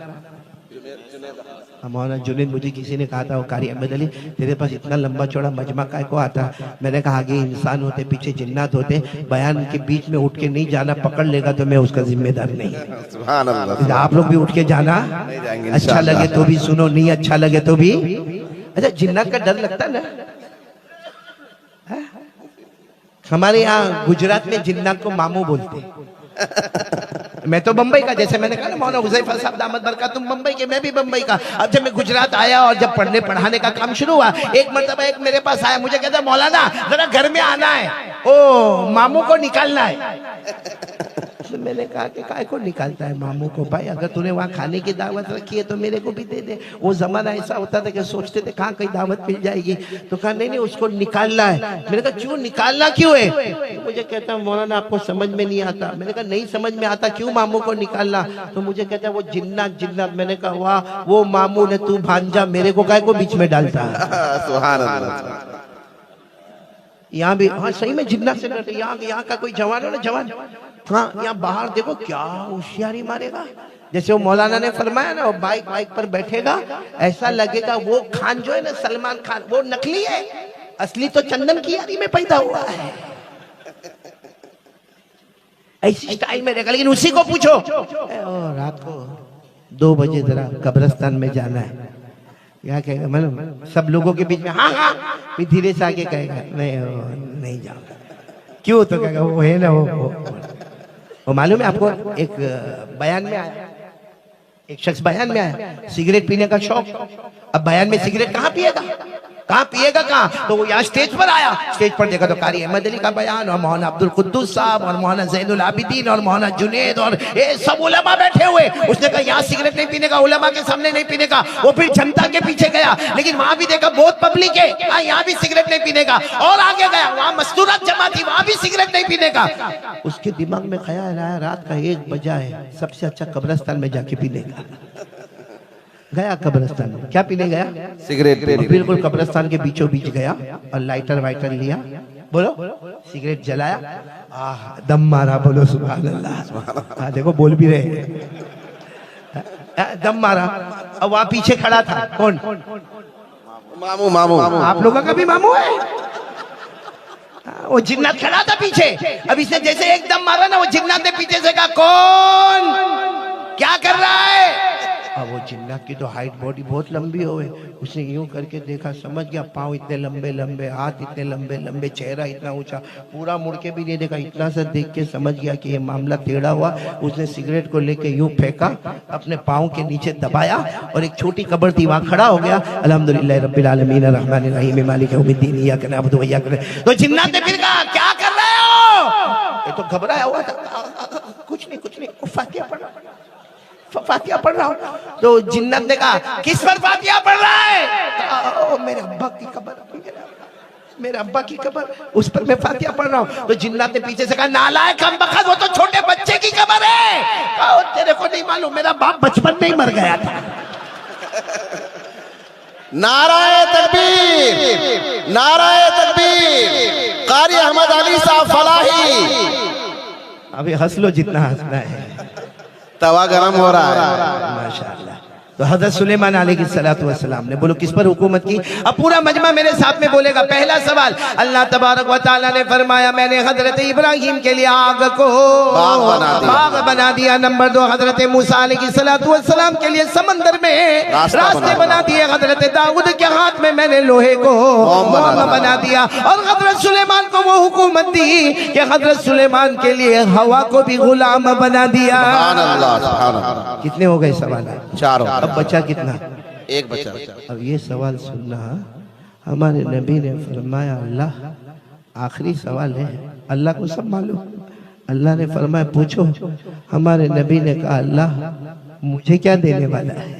मौलाना जुनैद, मुझे किसी ने कहा था, वो कारी अहमद अली, तेरे पास इतना लंबा चौड़ा मजमा काय को आता? मैंने कहा आगे इंसान होते, पीछे जिन्नात होते, बयान के बीच में उठ के नहीं जाना, पकड़ लेगा तो मैं उसका जिम्मेदार नहीं। सुभान अल्लाह। आप लोग भी उठ के जाना, जाएंगे अच्छा इंशाअल्लाह। लगे तो भी सुनो, नहीं अच्छा लगे तो भी। अच्छा, जिन्नात का डर लगता ना? हमारे यहाँ गुजरात में जिन्नात को मामू बोलते हैं। मैं तो बंबई का, जैसे मैंने कहा ना मौलाना हुज़ैफा साहब दामद बरकत, तुम बंबई के, मैं भी बंबई का। अब जब मैं गुजरात आया और जब पढ़ने पढ़ाने का काम शुरू हुआ, एक मरतबा एक मेरे पास आया, मुझे कहता मौलाना जरा घर में आना है, ओ मामू को निकालना है। तो मैंने कहा कि काय को निकालता है मामू को? भाई अगर तूने वहाँ खाने की दावत रखी है तो मेरे को भी दे दे। वो जमाना ऐसा होता था कि सोचते थे कहाँ कहीं दावत मिल जाएगी, तो कहा नहीं नहीं उसको निकालना है। मैंने कहा क्यों निकालना क्यों है? तो मुझे कहता मौलाना आपको समझ में नहीं आता। मैंने कहा नहीं समझ में आता, क्यों मामू को निकालना? तो मुझे कहता वो जिन्नात जिन्नात। मैंने कहा वाह, वो मामू ने तू भांजा, मेरे को काय को बीच में डालता है? सुभान अल्लाह। यहाँ भी हाँ सही में जिन्नात से डरते। यहाँ का कोई जवान हो ना, जवान हाँ, यहाँ बाहर देखो क्या होशियारी मारेगा। जैसे वो मौलाना ने फरमाया ना, वो बाइक पर बैठेगा, ऐसा लगेगा वो खान जो है ना, सलमान खान, वो नकली है, असली तो चंदन की यारी में पैदा हुआ है। ऐसी स्टाइल में रहेगा। लेकिन उसी को पूछो रात को 2 बजे जरा कब्रिस्तान में जाना है, क्या कहेगा? मतलब सब लोगों के बीच में हाँ हाँ, फिर धीरे से आगे कहेगा नहीं जाऊंगा। क्यों? तो कहेगा वो है ना वो मालूम है आपको, एक बयान में आया, एक शख्स बयान में आया, सिगरेट पीने का शौक। अब बयान में सिगरेट कहाँ पिएगा, कहाँ? तो वो यहाँ स्टेज पर आया, स्टेज पर देखा तो कारी अहमद अली का बयान और मौलाना अब्दुल कुद्दूस साहब और मौलाना ज़ैनुल आबिदीन और मौलाना जुनैद और ये सब उलमा बैठे हुए। उसने कहा यहाँ सिगरेट नहीं पीने का, उलमा के सामने नहीं पीने का। वो फिर जनता के पीछे गया, लेकिन वहां भी देखा बहुत पब्लिक है, यहाँ भी सिगरेट नहीं पीने का। और आगे गया, वहां मस्तूरात जमा थी, वहां भी सिगरेट नहीं पीने का। उसके दिमाग में ख्याल आया रात का 1 बजा है, सबसे अच्छा कब्रिस्तान में जाके पीने का। गया कब्रिस्तान में, क्या पीने गया? सिगरेट। बिल्कुल कब्रिस्तान के बीचों बीच गया और लाइटर वाइटर लिया, बोलो सिगरेट जलाया, दम मारा, बोलो सुभान अल्लाह। देखो बोल भी रहे, दम मारा। अब वहां पीछे खड़ा था कौन? मामू। आप लोगों का भी मामू है? वो जिन्नात खड़ा था पीछे। अब इसने जैसे एकदम मारा ना, वो जिन्नात ने पीछे से कहा कौन क्या कर रहा है? अब वो जिन्नात की तो हाइट बॉडी बहुत लंबी हो गई, उसने यूं करके देखा, समझ गया पाँव इतने लंबे लंबे, हाथ इतने लंबे लंबे, चेहरा इतना ऊंचा, पूरा मुड़ के भी नहीं देखा, इतना सा देख के समझ गया कि ये मामला टेढ़ा हुआ। उसने सिगरेट को लेके यूं फेंका, अपने पाँव के नीचे दबाया और एक छोटी कब्र थी वहां खड़ा हो गया। अल्हम्दुलिल्लाह रब्बिल आलमीन अर्रहमानिर रहीम मालिक यौमिद्दीन इय्याका नअबुदु व इय्याका नस्तईन। तो जिन्नात ने फिर कहा क्या कर रहे हो? ये तो घबराया हुआ था, कुछ नहीं फातिहा पढ़ रहा हूँ। तो जिन्नत ने कहा किस पर फातिहा पढ़ रहा है? मेरे अब्बा की कब्र, मेरे अब्बा की कब्र, उस पर मैं फातिहा पढ़ रहा हूँ। तो जिन्नत ने पीछे से कहा नालायक कमबख्त, वो तो छोटे बच्चे की कब्र है। तेरे को नहीं मालूम, मेरा बाप बचपन में ही मर गया था। नाराए तकबीर, नाराए तकबीर। कारी अहमद अली साहब फलाही। अभी हंस लो जितना हंसना है, तवा गरम हो रहा है माशाअल्लाह। तो हजरत सुलेमान अलैहिस्सलातु वस्सलाम ने, बोलो किस पर हुकूमत की? अब पूरा मजमा मेरे साथ में बोलेगा। पहला सवाल, अल्लाह तबारक व तआला ने फरमाया मैंने हजरत इब्राहिम के लिए आग को बाग बना दिया। नंबर 2, हजरत मूसा अलैहिस्सलातु वस्सलाम के लिए समंदर में रास्ते बना दिए। हजरत दाऊद के हाथ में मैंने लोहे को मोम बना दिया। और हजरत सुलेमान को वो हुकूमत दी कि हजरत सुलेमान के लिए हवा को भी गुलाम बना दिया। कितने हो गए सवाल? 4। अब बचा कितना? 1 बचा। अब ये सवाल सुनना, हमारे नबी ने फरमाया, अल्लाह आखिरी सवाल है, अल्लाह को सब मालूम। अल्लाह ने फरमाया पूछो। हमारे नबी ने कहा अल्लाह मुझे क्या देने वाला है?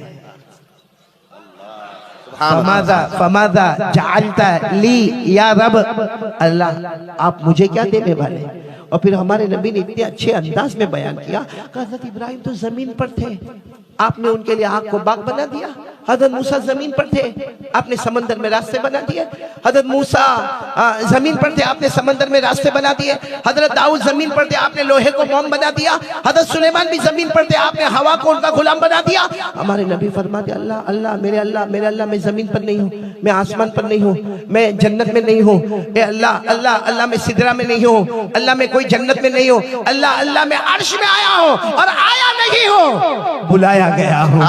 फमादा जालता ली या रब, अल्लाह आप मुझे क्या देने वाले? और फिर हमारे नबी ने इतने अच्छे अंदाज में बयान किया, हज़रत इब्राहिम तो जमीन पर थे, आपने उनके लिए आग को बाग बना दिया। हजरत मूसा जमीन पर थे, आपने समंदर में रास्ते बना दिए। हजरत मूसा जमीन पर थे, आपने समंदर में रास्ते बना दिए। हजरत दाऊद जमीन पर थे, आपने लोहे को मोम बना दिया। हजरत सुलेमान भी जमीन पर थे, आपने हवा को उनका गुलाम बना दिया। हमारे नबी फरमाते अल्लाह अल्लाह मेरे अल्लाह मेरे अल्लाह, मैं जमीन पर नहीं हूँ, मैं आसमान पर नहीं हूँ, मैं जन्नत में नहीं हूँ। अल्लाह अल्लाह अल्लाह मैं सिदरा में नहीं हूँ, अल्लाह मैं कोई जन्नत में नहीं हूँ, अल्लाह अल्लाह मैं अर्श में आया हूँ और आया नहीं हूँ, बुलाया गया हूँ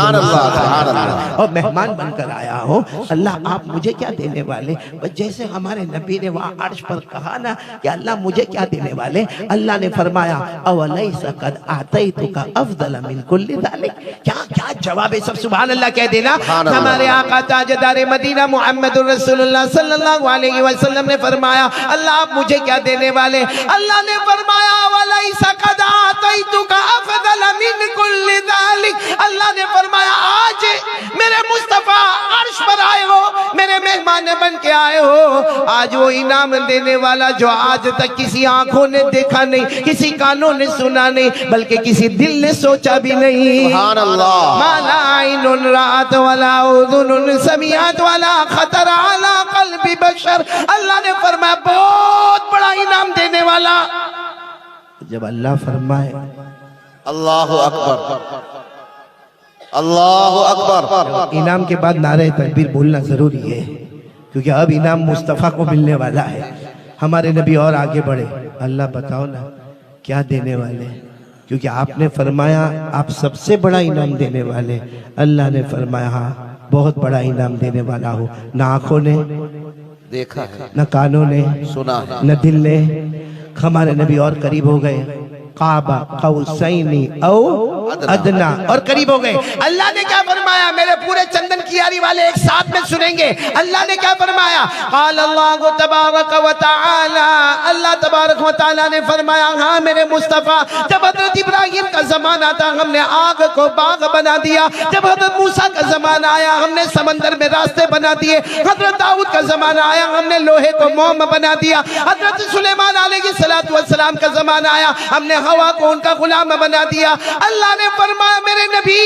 और मेहमान बनकर आया हूँ। अल्लाह आप मुझे क्या देने वाले? बस जैसे हमारे नबी ने वहाँ अर्श पर कहा ना कि अल्लाह मुझे क्या देने वाले, अल्लाह ने फरमाया अवलैसा कद आतैतुका अफदल मिन कुल्ली ज़ालिक। क्या क्या जवाब है, सब सुभान अल्लाह कह देना। हमारे आका ताजदार मदीना मुहम्मदुर रसूलुल्लाह सल्लल्लाहु अलैहि वसल्लम ने फरमाया अल्लाह आप मुझे क्या देने वाले? अल्लाह ने फरमाया अवलैसा कद आतैतुका अफदल मिन कुल्ली ज़ालिक। अल्लाह ने फरमाया आज मेरे मुस्तफा अर्श पर आए हो, मेरे मेहमान बन के आए हो। आज वो इनाम देने वाला जो आज तक किसी आंखों ने देखा नहीं, किसी कानों ने सुना नहीं, बल्कि किसी दिल ने सोचा भी नहीं। सुभान अल्लाह। माला आइनुन रात वाला उज़ुनुन समिअत वाला खतर अला क़ल्बि बशर। अल्लाह ने फरमाया बहुत बड़ा इनाम देने वाला। जब अल्लाह फरमाए अल्लाहु अकबर, अल्लाहु अकबर, इनाम के बाद नारे तकबीर बोलना जरूरी है, क्योंकि अब इनाम मुस्तफ़ा को मिलने वाला है। हमारे नबी और आगे बढ़े, अल्लाह बताओ ना क्या देने वाले, क्योंकि आपने फरमाया आप सबसे बड़ा इनाम देने वाले। अल्लाह ने फरमाया हाँ बहुत बड़ा इनाम देने वाला हूँ। न आंखों ने देखा है, न कानों ने सुना है, न दिल ने। हमारे नबी और करीब हो गए, काबा कौसैनी औ अदना, और करीब हो गए। अल्लाह ने क्या फरमाया, मेरे पूरे चंदन की यारी वाले एक साथ में सुनेंगे। अल्लाह ने क्या फरमाया, क़ाल अल्लाहु तबारक व तआला, अल्लाह तबारक व तआला ने फरमाया हाँ मेरे मुस्तफ़ा जब हजरत इब्राहिम का जमाना था हमने आग को बाग बना दिया, जब हजरत मूसा का जमाना आया हमने समंदर में रास्ते बना दिए, हजरत दाऊद का जमाना आया हमने लोहे को मोम बना दिया, हजरत सुलेमान अलैहिस्सलातु वस्सलाम का जमाना आया हमने हवा को उनका गुलाम बना दिया। अल्लाह ने फरमाया मेरे नबी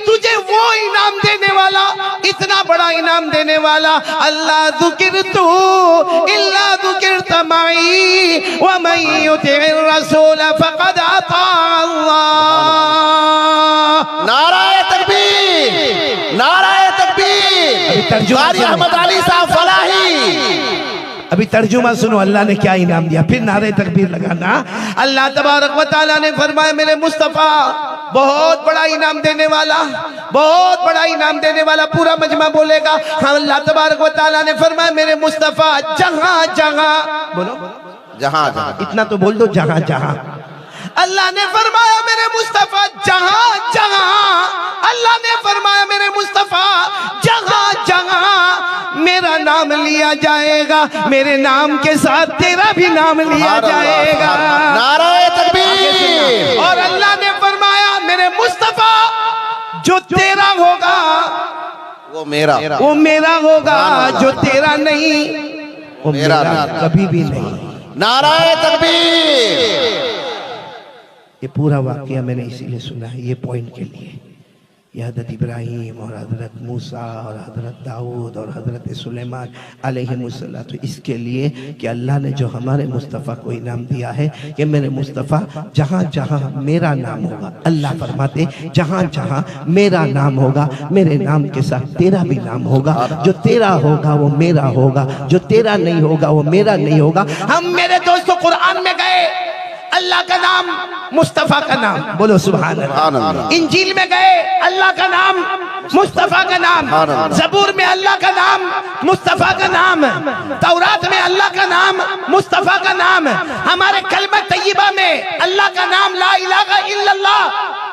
तुझे वो इनाम देने वाला, इतना बड़ा इनाम देने वाला। अल्लाह ज़ुकिरतु इल्ला ज़ुकिरत मई व मन युतिइर रसूल फक़द अता अल्लाह। नाराए तकबीर, नाराए तकबीर। कारी अहमद अली साहब फलाही। अभी तर्जुमा सुनो, अल्लाह ने क्या इनाम दिया, फिर नारे तकबीर लगाना। अल्लाह तबारक व तआला ने फरमाया मेरे मुस्तफ़ा बहुत बड़ा इनाम देने वाला, बहुत बड़ा इनाम देने वाला। पूरा मजमा बोलेगा हाँ। अल्लाह तबारक व तआला ने फरमाया मेरे मुस्तफ़ा जहां जहां, बोलो जहां जहां, इतना तो बोल दो जहां जहां। अल्लाह ने फरमाया मेरे मुस्तफ़ा जहां जहां, अल्लाह ने फरमाया मेरे मुस्तफ़ा जहां जहां मेरा नाम लिया जाएगा, मेरे नाम के साथ तेरा भी नाम लिया जाएगा। नाराए तकबीर। और अल्लाह ने फरमाया मेरे मुस्तफ़ा जो तेरा होगा वो मेरा, वो मेरा होगा, जो तेरा नहीं वो मेरा कभी भी नहीं। नाराए तकबीर। ये पूरा वाकया मैंने इसीलिए सुना है, ये पॉइंट के लिए। ये हज़रत इब्राहिम और हज़रत मूसा और हज़रत दाऊद और हज़रत सुलेमान अलैहिमुस्सलाम, तो इसके लिए कि अल्लाह ने जो हमारे मुस्तफ़ा को इनाम दिया है कि मेरे मुस्तफ़ा जहाँ जहाँ मेरा नाम होगा, अल्लाह फरमाते जहाँ जहाँ मेरा नाम होगा मेरे नाम के साथ तेरा भी नाम होगा, जो तेरा होगा वो मेरा होगा, जो तेरा नहीं होगा वो मेरा नहीं होगा। हम मेरे दोस्तों कुरान में गए अल्लाह का नाम मुस्तफ़ा का नाम, बोलो सुभान अल्लाह। इंजील में गए अल्लाह का नाम मुस्तफ़ा का नाम, ज़बूर में अल्लाह का नाम मुस्तफ़ा का नाम, तौरात में अल्लाह का नाम मुस्तफ़ा का नाम, हमारे कलमा तय्यबा में अल्लाह का नाम ला इलाहा इल्लल्लाह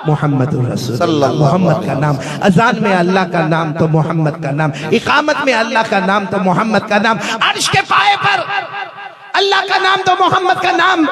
मुहम्मदुर रसूलुल्लाह, मोहम्मद का नाम। अजान में अल्लाह का नाम तो मोहम्मद का नाम, इकामत में अल्लाह का नाम तो मोहम्मद का नाम, अर्श के पाए पर अल्लाह का नाम तो मोहम्मद का नाम,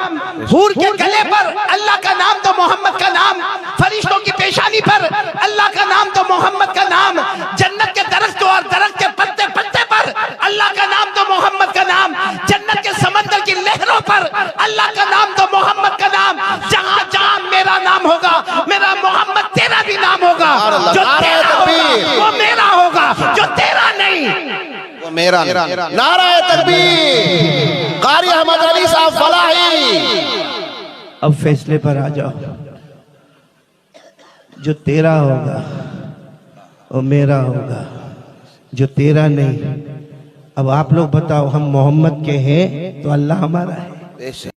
हूर के गले पर अल्लाह का नाम तो मोहम्मद का नाम, फरिश्तों की पेशानी पर अल्लाह का नाम तो मोहम्मद का नाम, जन्नत के दरख्तों और दरख्त के पत्ते पत्ते पर अल्लाह का नाम तो मोहम्मद का नाम, जन्नत के समंदर की लहरों पर अल्लाह का नाम तो मोहम्मद का नाम। जहाँ जहाँ मेरा नाम होगा मेरा मोहम्मद तेरा भी नाम होगा, जो तेरा होगा वो मेरा होगा। तो मेरा नाराए तकबीर कारी अहमद अली साहब फलाही। अब फैसले पर आ जाओ, जो तेरा होगा वो मेरा होगा, जो तेरा नहीं। अब आप लोग बताओ, हम मोहम्मद के हैं तो अल्लाह हमारा है।